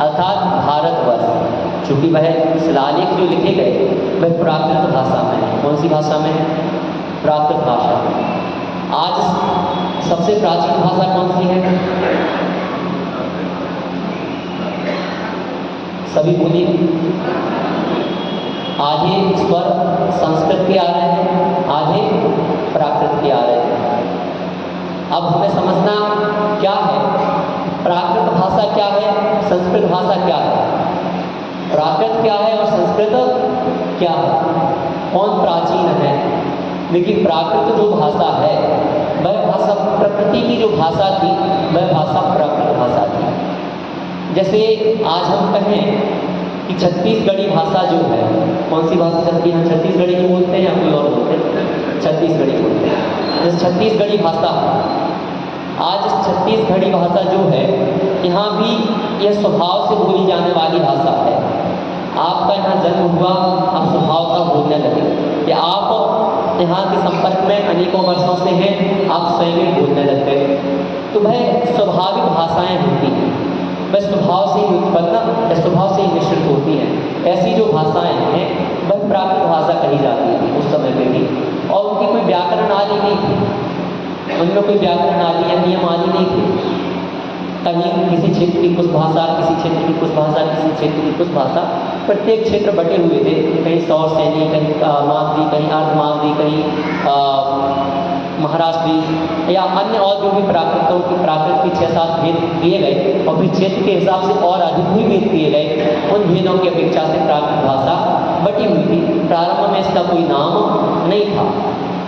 अर्थात भारतवर्ष। चूँकि वह शिलालेख जो लिखे गए वह प्राकृत भाषा में है। कौन सी भाषा में है? प्राकृत भाषा। आज सबसे प्राचीन भाषा कौन सी है? सभी बोलिए। आधे स्वर संस्कृत के आ रहे हैं, आधे प्राकृत के आ रहे हैं। अब हमें समझना क्या है, प्राकृत भाषा क्या है, संस्कृत भाषा क्या है। प्राकृत क्या है और संस्कृत क्या है, कौन प्राचीन है? देखिए, प्राकृत जो भाषा है वह भाषा प्रकृति की जो भाषा थी वह भाषा प्राकृत भाषा थी। जैसे आज हम कहें कि छत्तीसगढ़ी भाषा जो है, कौन सी भाषा चलती है? छत्तीसगढ़ी ही बोलते हैं या कोई और बोलते हैं? छत्तीसगढ़ी बोलते हैं। जैसे छत्तीसगढ़ी भाषा, आज इस छत्तीसगढ़ी भाषा जो है यहाँ भी यह स्वभाव से बोली जाने वाली भाषा है। आपका यहाँ जन्म हुआ, आप स्वभाव का बोलने लगे, कि आप यहाँ के संपर्क में अनेकों वर्षों से हैं, आप स्वयं बोलने लग गए। तो वह स्वाभाविक भाषाएं होती हैं, वह स्वभाव से ही उत्पन्न या स्वभाव से ही मिश्रित होती हैं। ऐसी जो भाषाएं हैं वह प्राकृत भाषा कही जाती थी उस समय में भी, और उनकी कोई व्याकरण आदि नहीं थी, उनमें कोई व्याकरण आदि या नियम आदि नहीं थे। कहीं किसी क्षेत्र की कुछ भाषा, किसी क्षेत्र की कुछ भाषा, किसी क्षेत्र की कुछ भाषा, प्रत्येक क्षेत्र बटे हुए थे। कहीं सौर सैनी, कहीं मागधी, कहीं अर्धमागधी, कहीं महाराष्ट्री या अन्य और जो भी प्राकृतों की प्राकृत के 6-7 भेद किए गए और फिर क्षेत्र के हिसाब से और अधिक भी भेद किए गए। उन भेदों की अपेक्षा से प्राकृत भाषा बटी हुई थी। प्रारंभ में इसका कोई नाम नहीं था,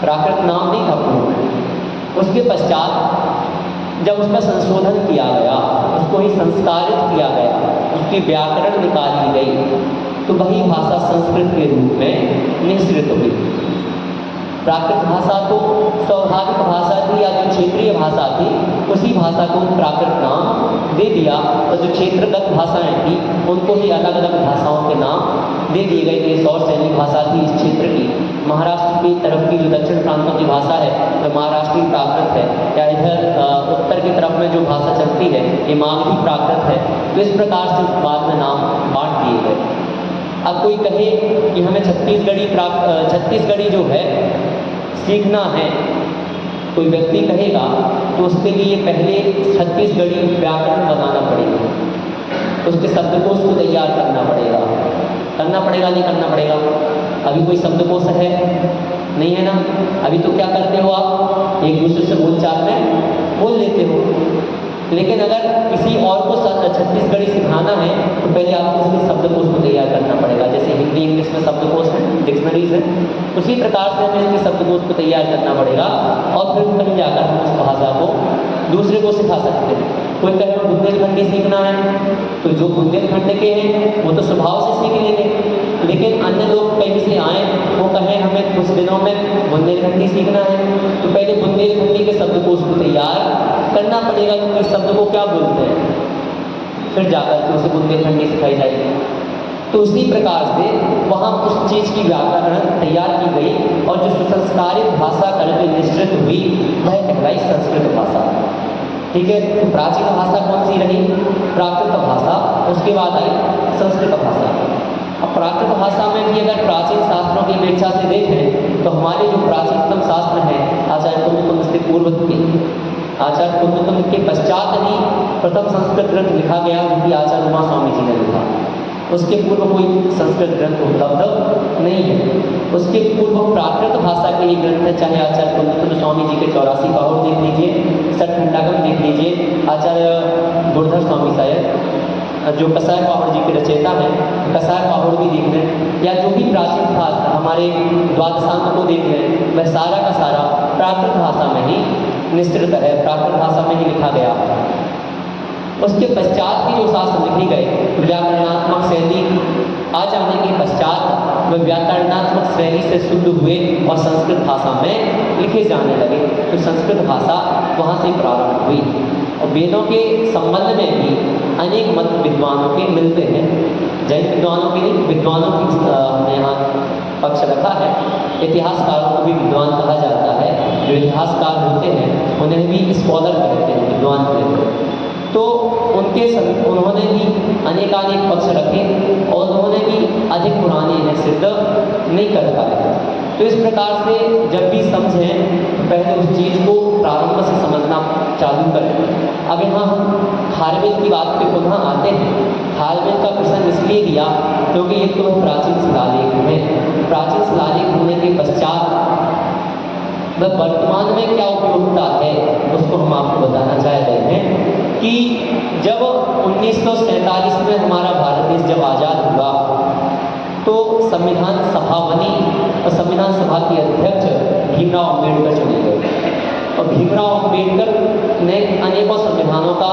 प्राकृत नाम नहीं था पूर्व में। उसके पश्चात जब उसमें संशोधन किया गया, उसको ही संस्कारित किया गया, उसकी व्याकरण निकाली गई, तो वही भाषा संस्कृत के रूप में मिश्रित हुई। प्राकृत भाषा तो स्वाभाविक भाषा थी या जो क्षेत्रीय भाषा थी उसी भाषा को प्राकृत नाम दे दिया, और जो क्षेत्रगत भाषाएं थी उनको ही अलग अलग भाषाओं के नाम दे दिए गए। जैसे सौर सैनी भाषा थी इस क्षेत्र की, महाराष्ट्र की तरफ की जो दक्षिण प्रांतों की भाषा है वह महाराष्ट्रीय प्राकृत है, या इधर उत्तर की तरफ में जो भाषा चलती है ये मागधी प्राकृत है। तो इस प्रकार से बाद में नाम बांट दिए गए। अब कोई कहे कि हमें छत्तीसगढ़ी जो है सीखना है, कोई व्यक्ति कहेगा तो उसके लिए पहले छत्तीसगढ़ी व्याकरण बनाना पड़ेगा, उसके शब्दकोश को तैयार करना पड़ेगा नहीं करना पड़ेगा? अभी कोई शब्दकोश है नहीं है ना? अभी तो क्या करते हो आप, एक दूसरे से बोलचाल में बोल लेते हो। लेकिन अगर किसी और को छत्तीसगढ़ी सिखाना है तो पहले आपको उसके शब्दकोश को तैयार करना पड़ेगा। जैसे हिंदी इंग्लिश में शब्दकोश है, डिक्शनरीज है, उसी प्रकार से हमें इसके शब्दकोश को तैयार करना पड़ेगा और फिर कहीं जाकर हम उस भाषा को दूसरे को सिखा सकते हैं। कोई कहे बुंदेलखंडी सीखना है तो जो बुंदेलखंड के हैं वो तो स्वभाव से सीख लेंगे, लेकिन अन्य लोग कहीं से आए वो कहें हमें कुछ दिनों में बुंदेलखंडी सीखना है तो पहले बुंदेलखंडी के शब्दकोश को तैयार करना पड़ेगा कि इस शब्द को क्या बोलते हैं, फिर जाकर के उसे बुंदेलखंडी सिखाई जाएगी। तो उसी प्रकार से वहाँ उस चीज़ की व्याकरण तैयार की गई और जो सुसंस्कारित भाषा करके निश्चित हुई वह कहलाई संस्कृत भाषा। ठीक है, तो प्राचीन भाषा कौन सी रही? प्राकृत भाषा। उसके बाद आई संस्कृत भाषा। अब प्राकृत भाषा में भी अगर प्राचीन शास्त्रों की अपेक्षा से देखें तो हमारे जो प्राचीनतम शास्त्र हैं आचार्य कुंद से पूर्व के, आचार्य कुंद के पश्चात ही प्रथम संस्कृत ग्रंथ लिखा गया जो कि आचार्य उमा स्वामी जी ने लिखा। उसके पूर्व कोई संस्कृत ग्रंथ उपलब्ध नहीं है। उसके पूर्व प्राकृत भाषा के ही ग्रंथ है, चाहे आचार्य कुलपति स्वामी जी के 84 पहुड़ देख लीजिए, सठखंडागम देख लीजिए, आचार्य गुरधर स्वामी शायद जो कसाय पहाड़ जी के रचयिता हैं, कसाय पहाड़ भी देख लें, या जो भी प्राचीन था हमारे द्वादशांत को देख लें, वह सारा का सारा प्राकृत भाषा में ही निश्चित है, प्राकृत भाषा में ही लिखा गया। उसके पश्चात की जो शास्त्र लिखे गए व्याकरणात्मक शैली आ जाने के पश्चात वह व्याकरणात्मक शैली से शुद्ध हुए और संस्कृत भाषा में लिखे जाने लगे। तो संस्कृत भाषा वहाँ से प्रारंभ हुई और वेदों के संबंध में भी अनेक मत विद्वानों के मिलते हैं। जैन विद्वानों के नहीं, विद्वानों की हमने यहाँ पक्ष रखा है। इतिहासकारों को भी विद्वान कहा जाता है। जो इतिहासकार होते हैं उन्हें भी स्कॉलर कहते हैं, विद्वान कहते हैं। तो उन्होंने भी अनेकानेक पक्ष रखे और उन्होंने भी अधिक पुराने इन्हें सिद्ध नहीं कर पाए। तो इस प्रकार से जब भी समझें तो पहले उस चीज़ को प्रारंभ से समझना चालू करें। अब यहाँ हम खारवेल की बात पे पुनः आते हैं। खारवेल का प्रसंग इसलिए दिया क्योंकि ये तो प्राचीन शिलालेख है। प्राचीन शिलालेख होने के पश्चात वह वर्तमान में क्या उपयोगिता है उसको हम आपको बताना चाह रहे हैं कि जब 1947 में हमारा भारत देश जब आज़ाद हुआ तो संविधान सभा बनी और संविधान सभा के अध्यक्ष भीमराव अम्बेडकर चुने गए। और भीमराव अम्बेडकर ने अनेकों संविधानों का,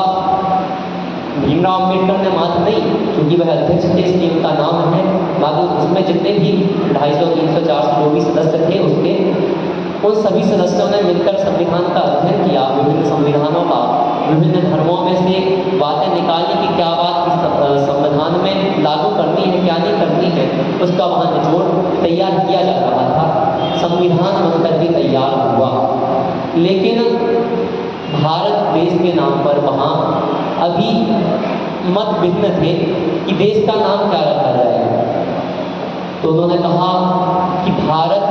भीमराव अम्बेडकर ने मात्र नहीं, क्योंकि वह अध्यक्ष थे इसलिए उनका नाम है, बाकी उसमें जितने भी 250, 300, 400 जो भी सदस्य थे उसके, उन सभी सदस्यों ने मिलकर संविधान का अध्ययन किया, विभिन्न संविधानों का, विभिन्न धर्मों में से बातें निकाली कि क्या बात इस संविधान में लागू करनी है, क्या नहीं करनी है, उसका वहाँ निचोड़ तैयार किया जा रहा था। संविधान बनकर भी तैयार हुआ, लेकिन भारत देश के नाम पर वहाँ अभी मत भिन्न थे कि देश का नाम क्या रखा जाए। तो उन्होंने कहा कि भारत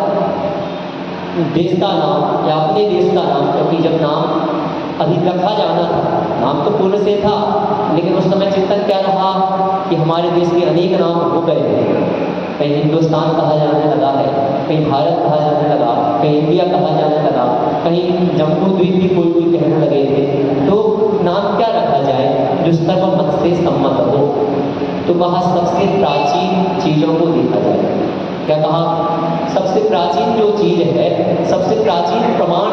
देश का नाम या अपने देश का नाम, क्योंकि जब नाम अभी रखा जाना था, नाम तो पूर्व से था, लेकिन उस समय चिंतन क्या रहा कि हमारे देश के अनेक नाम हो गए हैं। कहीं हिंदुस्तान कहा जाने लगा है, कहीं भारत कहा जाने लगा, कहीं इंडिया कहा जाने लगा, कहीं जम्मू द्वीप भी कोई कहने लगे थे। तो नाम क्या रखा जाए जो सर्वमत से सम्मत हो। तो कहा सबसे प्राचीन चीज़ों को देखा जाए। क्या कहा? सबसे प्राचीन जो चीज़ है, सबसे प्राचीन प्रमाण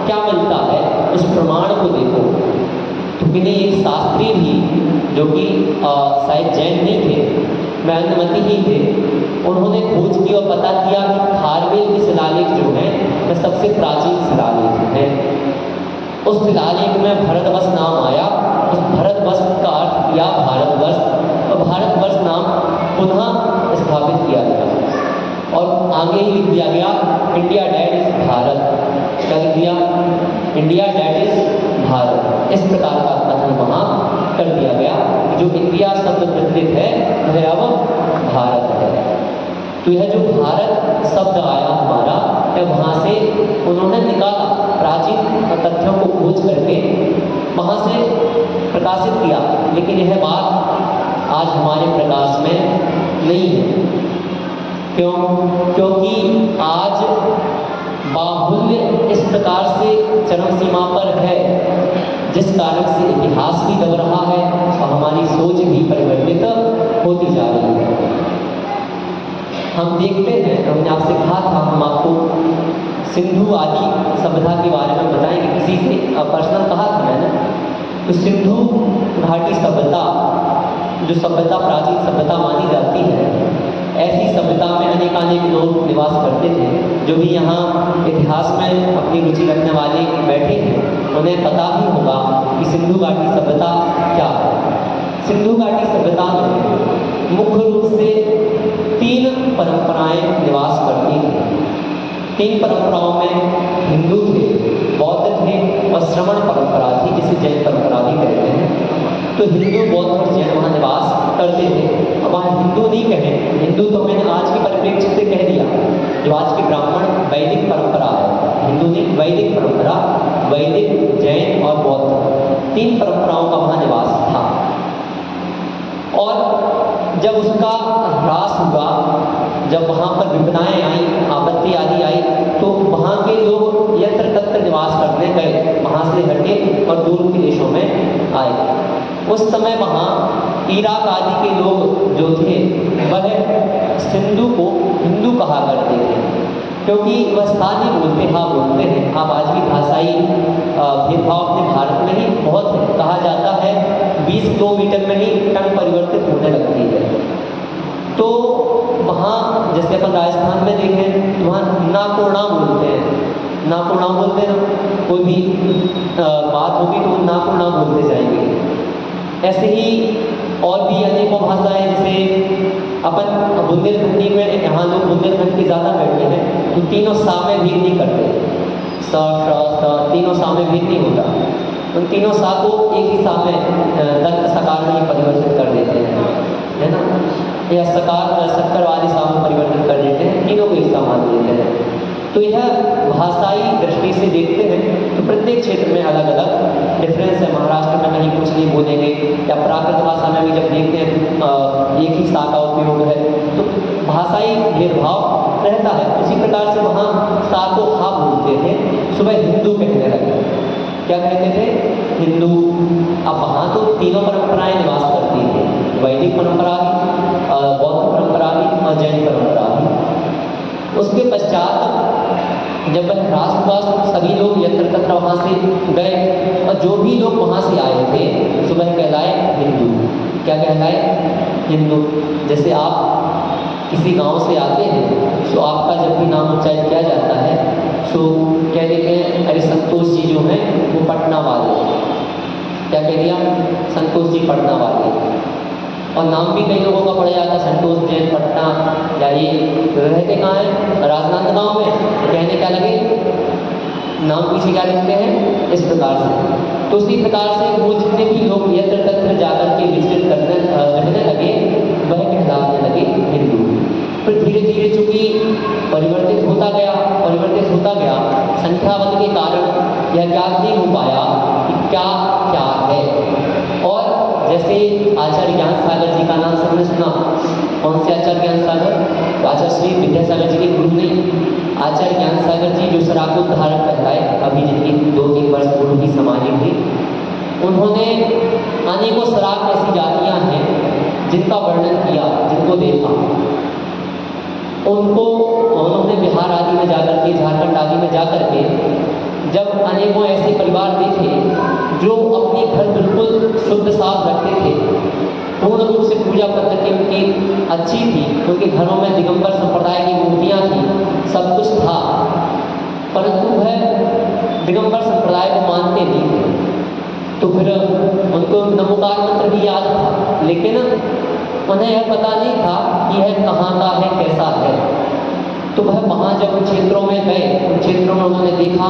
क्या मिलता है, उस प्रमाण को देखो। तो किन्हीं एक शास्त्री भी जो कि शायद जैन नहीं थे, मैनमती ही थे, उन्होंने खोज की और पता किया कि खारवेल के शिलालेख जो है वह सबसे प्राचीन शिलालेख है। उस शिलालेख में भरतवर्ष नाम आया। उस भरतवर्ष का अर्थ किया भारतवर्ष, और भारतवर्ष नाम पुनः स्थापित किया गया और आगे ही लिख दिया गया इंडिया डैट इज भारत। क्या लिख दिया? India that is Bharat. इस प्रकार का कथन वहाँ कर दिया गया कि जो इंडिया शब्द प्रचलित है वह अब भारत है। तो यह जो भारत शब्द आया हमारा, यह वहाँ से उन्होंने निकाला, प्राचीन तथ्यों को खोज करके वहाँ से प्रकाशित किया। लेकिन यह बात आज हमारे प्रकाश में नहीं है। क्यों? क्योंकि आज बाहुल्य इस प्रकार से चरम सीमा पर है, जिस कारण से इतिहास भी दब रहा है और हमारी सोच भी परिवर्तित होती जा रही है। हम देखते हैं, हमने आपसे कहा था हम आपको सिंधु आदि सभ्यता के बारे में बताएंगे, किसी से पर्सनल कहा था मैंने। तो सिंधु घाटी सभ्यता, जो सभ्यता प्राचीन सभ्यता मानी जाती है, ऐसी सभ्यता में अनेकानेक लोग निवास करते थे। जो भी यहाँ इतिहास में अपनी रुचि रखने वाले बैठे हैं उन्हें पता ही होगा कि सिंधु घाटी सभ्यता क्या है। सिंधु घाटी सभ्यता में मुख्य रूप से 3 परंपराएं निवास करती थी। 3 परंपराओं में हिंदू थे, बौद्ध थे और श्रवण परंपरा थी, जिसे जैन परंपरा भी कहते हैं। तो हिंदू, बौद्ध और जैन वहाँ निवास करते थे। अब वहाँ हिंदू नहीं कहें, हिंदू तो मैंने आज के परिप्रेक्ष्य से कह दिया, जो आज की ब्राह्मण वैदिक परंपरा है। हिंदू नहीं, वैदिक परंपरा, वैदिक, जैन और बौद्ध, 3 परंपराओं का वहाँ निवास था। और जब उसका ह्रास हुआ, जब वहाँ पर विपदाएँ आई, आपत्ति आदि आई, तो वहाँ के लोग यत्र तत्र निवास करने गए, वहाँ से हटे और दूर के देशों में आए। उस समय वहाँ इराक आदि के लोग जो थे वह सिंधु को हिंदू कहा करते थे, क्योंकि वह स्थानीय बोलते बोलते हैं। अब आज भी भाषाई भेदभाव अपने भारत में ही बहुत है। कहा जाता है 20 किलोमीटर में ही टंग परिवर्तित होने लगती है। तो वहाँ जैसे अपन राजस्थान में देखें, वहाँ नाकोड़ा बोलते हैं, नाकोड़ा बोलते हैं ना, कोई भी बात होगी तो नाकोड़ा बोलते जाएंगे। ऐसे ही और भी अनेकों भाषाएं, जैसे अपन बुंदेलखंडी में, यहाँ लोग बुंदेलखंड के ज़्यादा बैठते हैं, तो तीनों सा में भेद नहीं करते, स श तीनों सा में भेद नहीं होता। उन तीनों सा को एक ही सा में दंत सकार में परिवर्तित कर देते हैं, है ना, या सकार शक्कर वाली सा में परिवर्तित कर देते हैं, तीनों को एक सा मान लेते हैं। तो यह भाषाई दृष्टि से देखते हैं तो प्रत्येक क्षेत्र में अलग अलग डिफरेंस है। महाराष्ट्र में कहीं कुछ नहीं बोलेंगे, या प्राकृत भाषा में भी जब देखते हैं एक ही सा का उपयोग है, तो भाषाई भेदभाव रहता है। उसी प्रकार से वहाँ सा को हा बोलते थे, सुबह हिंदू कहने लगे। क्या कहते थे? हिंदू। अब वहाँ तो तीनों परंपराएं निवास करती थी, वैदिक परंपरा भी, बौद्ध परंपरा भी और जैन परंपरा भी। उसके पश्चात जब वह ह्रास हुआ, सभी लोग यत्र तत्र वहाँ से गए, और जो भी लोग वहाँ से आए थे सुबह कहलाए हिंदू। क्या कहलाए? हिंदू। जैसे आप किसी गांव से आते हैं तो आपका जब भी नाम उच्चारित किया जाता है तो कह देते हैं अरे संतोष जी जो हैं वो पटना वाले। क्या कह दिया? संतोष जी पटना वाले। और नाम भी कई लोगों का पड़ जाता है, संतोष जैन पटना, या ये रहते कहाँ हैं? राजनांदगांव में। तो कहने क्या लगे? नाम पीछे क्या लिखते हैं? इस प्रकार से। तो उसी प्रकार से वो जितने भी लोग यत्र तत्र जाकर के विचलित रहने लगे, वह कहलाने लगे हिंदू। फिर धीरे धीरे चूंकि परिवर्तित होता गया, संख्या बल के कारण यह ज्ञात नहीं हो पाया कि क्या क्या है। और जैसे आचार्य ज्ञान सागर जी का नाम सबने सुना। कौन से आचार्य ज्ञान सागर? तो आचार्य श्री विद्यासागर जी के गुरु नहीं, आचार्य ज्ञान सागर जी जो शराबोद्धारक कहलाए, अभी जिनकी 2-3 वर्ष पूर्व की समाधि थी, उन्होंने अनेकों शराब ऐसी जातियां हैं जिनका वर्णन किया, जिनको देखा। उनको उन्होंने बिहार आदि में जाकर के, झारखंड आदि में जाकर के जब अनेकों ऐसे परिवार देखे जो अपने घर बिल्कुल शुद्ध साफ रखते थे, पूर्ण रूप से पूजा पद्धति उनकी अच्छी थी, उनके घरों में दिगंबर संप्रदाय की मूर्तियाँ थी, सब कुछ था, परंतु वह दिगंबर संप्रदाय को मानते नहीं थे। तो फिर उनको नमोकार मंत्र भी याद था, लेकिन उन्हें यह पता नहीं था कि यह कहाँ का है, कैसा है। तो वह वहाँ जब उन क्षेत्रों में गए, उन क्षेत्रों में उन्होंने देखा,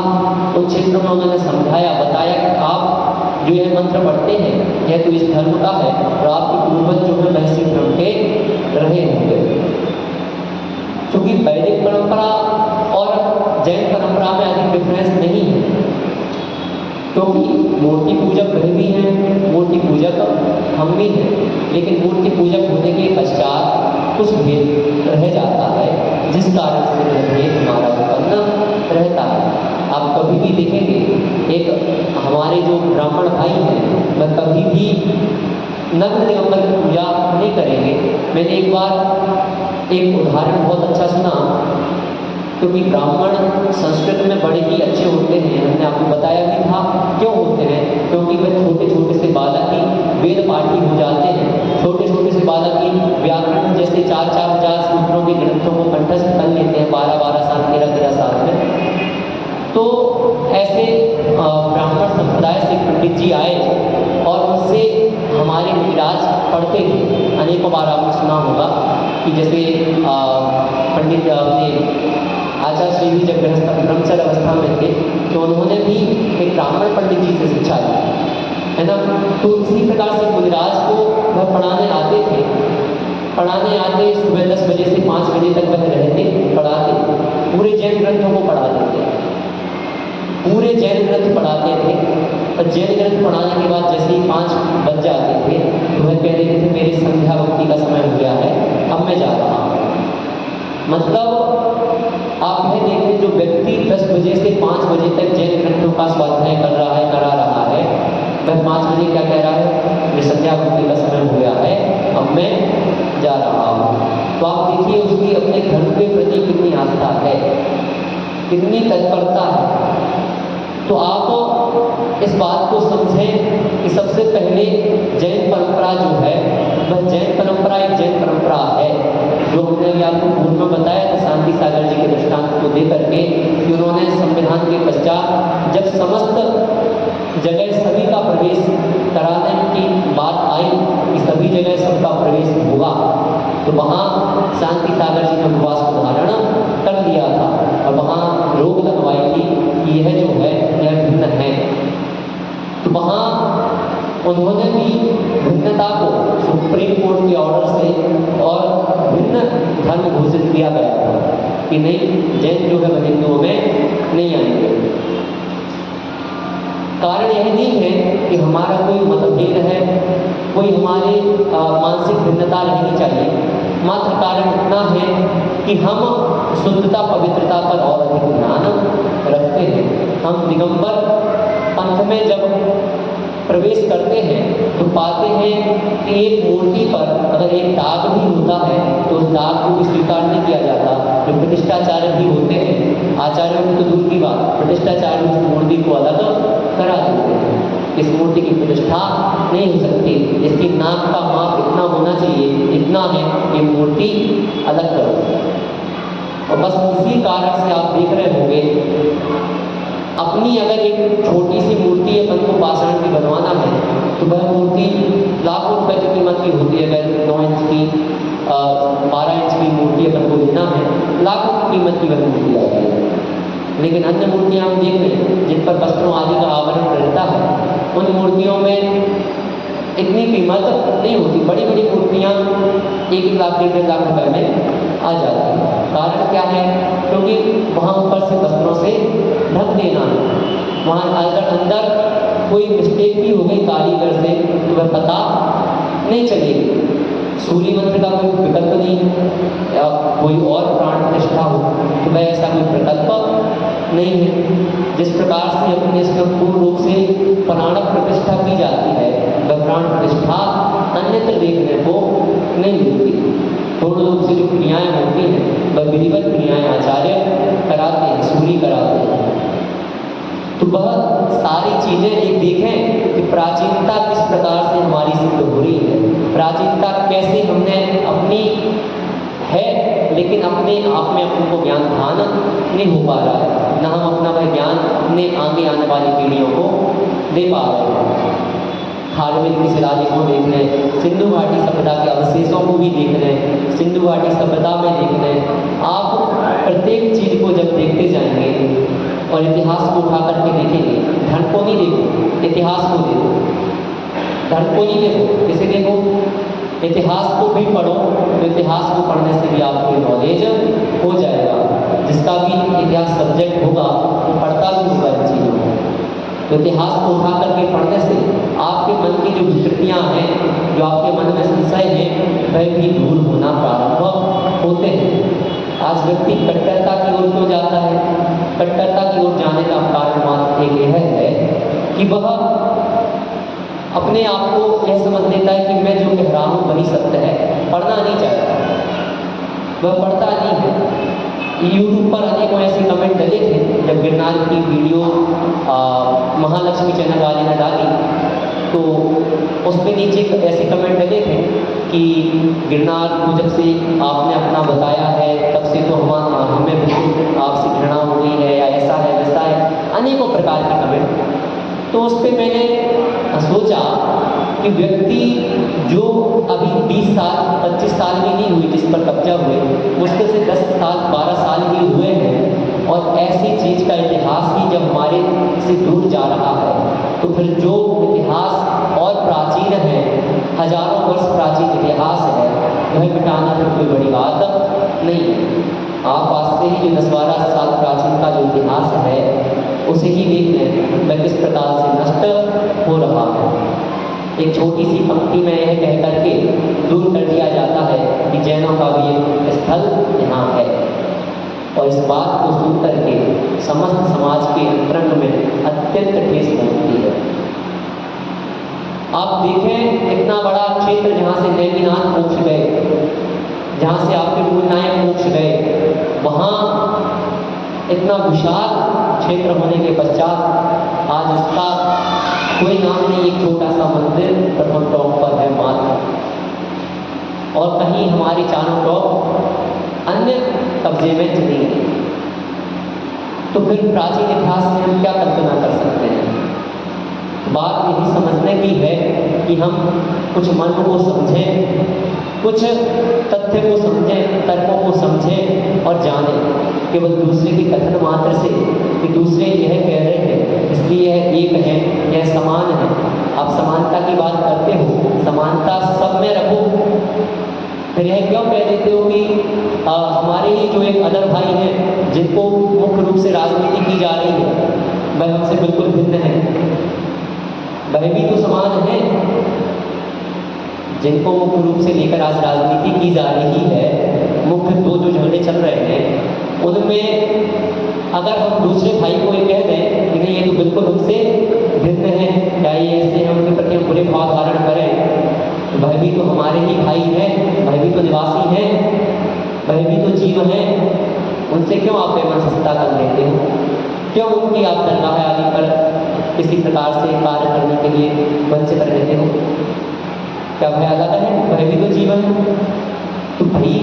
उन क्षेत्रों में उन्होंने समझाया, बताया कि आप जो यह मंत्र पढ़ते हैं यह तो इस धर्म का है, और आपके पूर्वज जो है महसी धर्म के रहे होंगे। क्योंकि वैदिक परंपरा और जैन परंपरा में अधिक डिफरेंस नहीं है, क्योंकि मूर्ति पूजक वह भी हैं, मूर्ति पूजक हम भी हैं, लेकिन मूर्ति पूजक होने के पश्चात कुछ भेद रह जाता है, जिस कारण से वह भेद हमारा उत्पन्न रहता है। आप कभी भी देखेंगे, एक हमारे जो ब्राह्मण भाई हैं वह कभी भी नग्न दिगंबर की पूजा नहीं करेंगे। मैंने एक बार एक उदाहरण बहुत अच्छा सुना, क्योंकि ब्राह्मण संस्कृत में बड़े ही अच्छे होते हैं, मैंने आपको बताया भी था क्यों होते हैं, क्योंकि वह छोटे छोटे से बालक ही वेद पाठी हो जाते हैं, छोटे छोटे से बालक ही व्याकरण जैसे 4-4 हजार सूत्रों के ग्रंथों को कंठस्थ कर लेते हैं 12-12 साल, 13-13 साल में। तो ऐसे ब्राह्मण संप्रदाय से पंडित जी आए और उनसे हमारे मुनिराज पढ़ते थे। अनेकों बार आपने सुना होगा कि जैसे पंडित अपने आचार्य श्री जी जब ब्रह्मचर्य अवस्था में थे तो उन्होंने भी एक ब्राह्मण पंडित जी से शिक्षा ली, है ना। तो इसी प्रकार से मुनिराज को वह पढ़ाने आते थे, सुबह 10 बजे से 5 बजे तक वह रहते, पढ़ाते, पूरे जैन ग्रंथों को पढ़ाते थे, पूरे जैन ग्रंथ पढ़ाते थे। और जैन ग्रंथ पढ़ाने के बाद जैसे ही 5 बज जाते थे तो वह कह देते थे मेरी संध्या भक्ति का समय हो गया है, अब मैं जा रहा हूँ। मतलब आप यह देखें, जो व्यक्ति 10 बजे से 5 बजे तक जैन ग्रंथों का स्वाध्याय कर रहा है, करा रहा है, वह 5 बजे क्या कह रहा है, मेरी संध्या भक्ति का समय हो गया है, अब मैं जा रहा हूँ। तो आप देखिए उसकी अपने धर्म के प्रति कितनी आस्था है, कितनी तत्परता है। तो आप इस बात को समझें कि सबसे पहले जैन परंपरा जो है वह जैन परंपरा एक जैन परंपरा है, जो हमने अभी आपको पूर्व में बताया था शांति सागर जी के दृष्टांत को दे करके कि उन्होंने संविधान के पश्चात जब समस्त जगह सभी का प्रवेश कराने की बात आई कि सभी जगह सबका प्रवेश होगा, तो वहाँ शांति सागर जी ने उपवास को धारण कर लिया था और वहाँ रोक लगवाई थी कि यह जो है यह भिन्न है। तो वहाँ उन्होंने भी भिन्नता को सुप्रीम कोर्ट के ऑर्डर से और भिन्न धर्म घोषित किया गया था कि नहीं, जैन जो है वह हिंदुओं में नहीं आएंगे। कारण यह नहीं है कि हमारा कोई मतभेद है, कोई हमारी मानसिक भिन्नता रहनी चाहिए, मात्र कारण इतना है कि हम शुद्धता पवित्रता पर और अधिक ध्यान रखते हैं। हम दिगंबर पंथ में जब प्रवेश करते हैं तो पाते हैं कि एक मूर्ति पर अगर एक दाग भी होता है तो उस दाग को भी स्वीकार नहीं किया जाता। जो प्रतिष्ठाचार्य भी होते हैं, आचार्यों की तो दूर की बात, प्रतिष्ठाचार्य उस मूर्ति को अलग करा देते हैं। इस मूर्ति की प्रतिष्ठा नहीं हो सकती, इसकी नाक का माप इतना होना चाहिए, इतना है, ये मूर्ति अलग करो। और बस इसी कारण से आप देख रहे होंगे अपनी अगर एक छोटी सी मूर्ति अपन को पाषाण की बनवाना है तो वह मूर्ति लाखों रुपए की कीमत की होती है। अगर 9 इंच की 12 इंच की मूर्ति अपन को लेना है, लाखों की कीमत की वह मूर्ति आती है। लेकिन अन्य मूर्तियाँ हम देख रहे हैं जिन पर वस्त्रों आदि का आवरण रहता है, उन मूर्तियों में इतनी कीमत नहीं होती। बड़ी बड़ी मूर्तियाँ 1 लाख 1.5 लाख रुपए में आ जाती है। कारण क्या है? क्योंकि वहाँ ऊपर से वस्त्रों से ढक देना है। वहाँ अगर अंदर कोई मिस्टेक भी हो गई कारीगर से तो वह पता नहीं चलेगी। सूर्य मंत्र का कोई विकल्प नहीं है, या कोई और प्राण प्रतिष्ठा हो तो वह ऐसा कोई विकल्प नहीं है। जिस प्रकार से अपने इसमें पूर्ण रूप से प्राण प्रतिष्ठा की जाती है, वह प्राण प्रतिष्ठा अन्यत्र देखने को नहीं मिलती। पूर्ण रूप से जो क्रियाएँ होती हैं वह विधिवत क्रियाएँ आचार्य कराते हैं, सूर्य कराते हैं। तो वह सारी चीज़ें एक देखें कि प्राचीनता किस प्रकार से हमारी सिद्ध हो रही है, प्राचीनता कैसे हमने अपनी है लेकिन अपने आप में अपन को ज्ञान ध्यान नहीं हो पा रहा है, न हम अपना वह ज्ञान अपने आगे आने वाली पीढ़ियों को दे पा रहे हैं। धार्मिक की शिलालेखों को देख लें, सिंधु घाटी सभ्यता के अवशेषों को भी देख लें, सिंधु घाटी सभ्यता में देख लें। आप प्रत्येक चीज़ को जब देखते जाएंगे और इतिहास को उठा करके देखेंगे, धर्म को नहीं देखो, इतिहास को देखो। धर्म को नहीं देखो, किसे देखो? इतिहास को भी पढ़ो, तो इतिहास को पढ़ने से भी आपकी नॉलेज हो जाएगा। जिसका भी इतिहास सब्जेक्ट होगा वो पढ़ता भी होगा इन चीज़ों को। तो इतिहास को उठा करके पढ़ने से आपके मन की जो विकृतियाँ हैं, जो आपके मन में संशय हैं, वह भी दूर होना प्रारंभ होते हैं। आज व्यक्ति कट्टरता की ओर क्यों जाता है? कट्टरता की ओर जाने का कारण मात्र एक यह है कि वह अपने आप को यह समझ लेता है कि मैं जो कह रहा हूँ वही सत्य है, पढ़ना नहीं चाहता, वह पढ़ता नहीं है। यूट्यूब पर अनेकों ऐसे कमेंट डले थे जब गिरनार की वीडियो महालक्ष्मी चैनल वाले ने डाली, तो उस पर नीचे ऐसे कमेंट डले थे कि गिरनार को जब से आपने अपना बताया है तब से तो हमें बिल्कुल आपसे घृणा हो गई है, या ऐसा है वैसा है, अनेकों प्रकार के कमेंट। तो उस पर मैंने सोचा कि व्यक्ति जो अभी 20 साल 25 साल भी नहीं हुई जिस पर कब्जा हुए, मुश्किल से 10 साल 12 साल भी हुए हैं, और ऐसी चीज़ का इतिहास ही जब हमारे से दूर जा रहा है, तो फिर जो इतिहास और प्राचीन है, हजारों वर्ष प्राचीन इतिहास है, वह मिटाना फिर कोई बड़ी बात नहीं है। आप आज से ही जो 10-12 साल प्राचीन का जो इतिहास है उसे ही देख लें वह किस प्रकार से नष्ट हो रहा है। एक छोटी सी पंक्ति में यह कह करके दूर कर दिया जाता है कि जैनों का भी एक स्थल यहाँ है, और इस बात को सुन करके समस्त समाज के अंतरंग में अत्यंत ठेस पहुँचती है। आप देखें इतना बड़ा क्षेत्र जहाँ से नेमिनाथ मोक्ष गए, जहाँ से आपके मूलनायक मोक्ष गए, वहाँ इतना विशाल क्षेत्र होने के पश्चात आज इसका कोई नाम नहीं, एक छोटा सा मंदिर प्रथम टॉप पर है मात्र, और कहीं हमारे चारों टॉप अन्य कब्जे में चली गई। तो फिर प्राचीन इतिहास में हम क्या कल्पना कर सकते हैं? बात यही समझने की है कि हम कुछ मर्म को समझें, कुछ तथ्य को समझें, तर्कों को समझें और जानें। केवल दूसरे के कथन मात्र से कि दूसरे यह कह रहे हैं इसलिए यह एक है, यह समान है, आप समानता की बात करते हो, समानता सब में रखो, फिर यह क्यों कह देते हो कि हमारे ही जो एक अदर भाई हैं जिनको मुख्य रूप से राजनीति की जा रही है वह हमसे बिल्कुल भिन्न है, वह भी तो समान है। जिनको मुख्य रूप से लेकर आज राजनीति की जा रही है, मुख्य दो जो झगड़े चल रहे हैं, उनमें अगर हम दूसरे भाई को ये कह दें कि नहीं ये तो बिल्कुल हमसे भिन्न है, या ये ऐसे हैं, उनके प्रति हम बुरे भाव धारण करें, वह भी तो हमारे ही भाई हैं, वह भी तो निवासी हैं, वह भी तो जीव हैं, उनसे क्यों आप पेमेंट सस्ता कर लेते हो? क्यों उनकी आप दरगाह आदि पर किसी प्रकार से कार्य करने के लिए वंचित कर लेते हो? क्या वह अलग है? वह भी तो जीवन है। तो भाई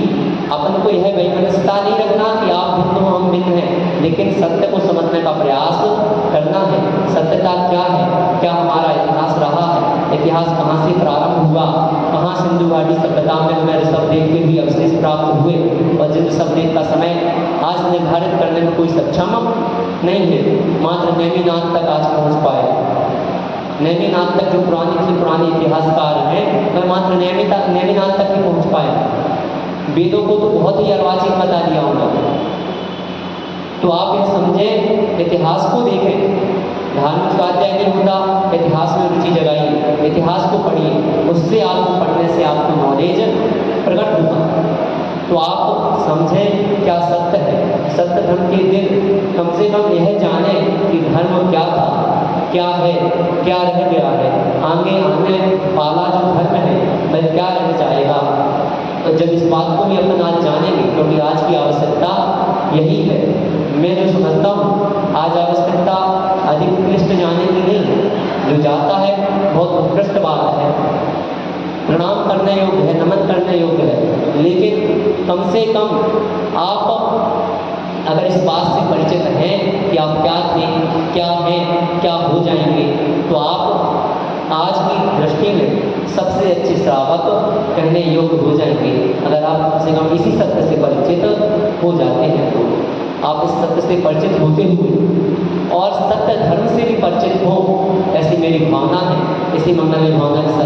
अपन को यह वैमनस्यता नहीं रखना कि आप भिन्न हो हम भिन्न हैं, लेकिन सत्य को समझने का प्रयास करना है। सत्यता क्या है, क्या हमारा इतिहास रहा है, इतिहास कहाँ से प्रारंभ हुआ, कहाँ सिंधु घाटी सभ्यता में हमें ऋषभदेव के भी अवशेष प्राप्त हुए, और जिन ऋषभदेव का समय आज निर्धारित करने में कोई सक्षम नहीं है, मात्र नेमिनाथ तक आज पहुँच पाए। नेमिनाथ तक जो पुराने से पुराने इतिहासकार हैं वह मात्र नेमिनाथ तक ही पहुँच पाए। वेदों को तो बहुत ही अर्वाचीन बता दिया उन्होंने। तो आप ये समझें, इतिहास को देखें, धार्मिक स्वाध्याय नहीं होता, इतिहास में रुचि जगाइए, इतिहास को पढ़िए, उससे आपको पढ़ने से आपको नॉलेज प्रकट होगा। तो आप समझें क्या सत्य है, सत्य धर्म के दिन कम से कम यह जाने कि धर्म क्या था, क्या है, क्या रह गया है, आगे आने वाला जो धर्म है वह क्या रह जाएगा। तो जब इस बात को भी अपन आज जानेंगे, क्योंकि आज की आवश्यकता यही है। मैं जो समझता हूँ आज आवश्यकता अधिक क्लिष्ट जाने की नहीं है, जो जाता है बहुत उत्कृष्ट बात है, प्रणाम करने योग्य है, नमन करने योग्य है, लेकिन कम से कम आप अगर इस बात से परिचित हैं कि आप क्या थे, क्या हैं, क्या हो जाएंगे, तो आप आज की दृष्टि में सबसे अच्छे श्रावक कहने योग्य हो जाएंगे। अगर आप कम से कम इसी सत्य से परिचित हो जाते हैं, तो आप इस सत्य से परिचित होते हुए और सत्य धर्म से भी परिचित हो, ऐसी मेरी भावना है। इसी मंगल भावना के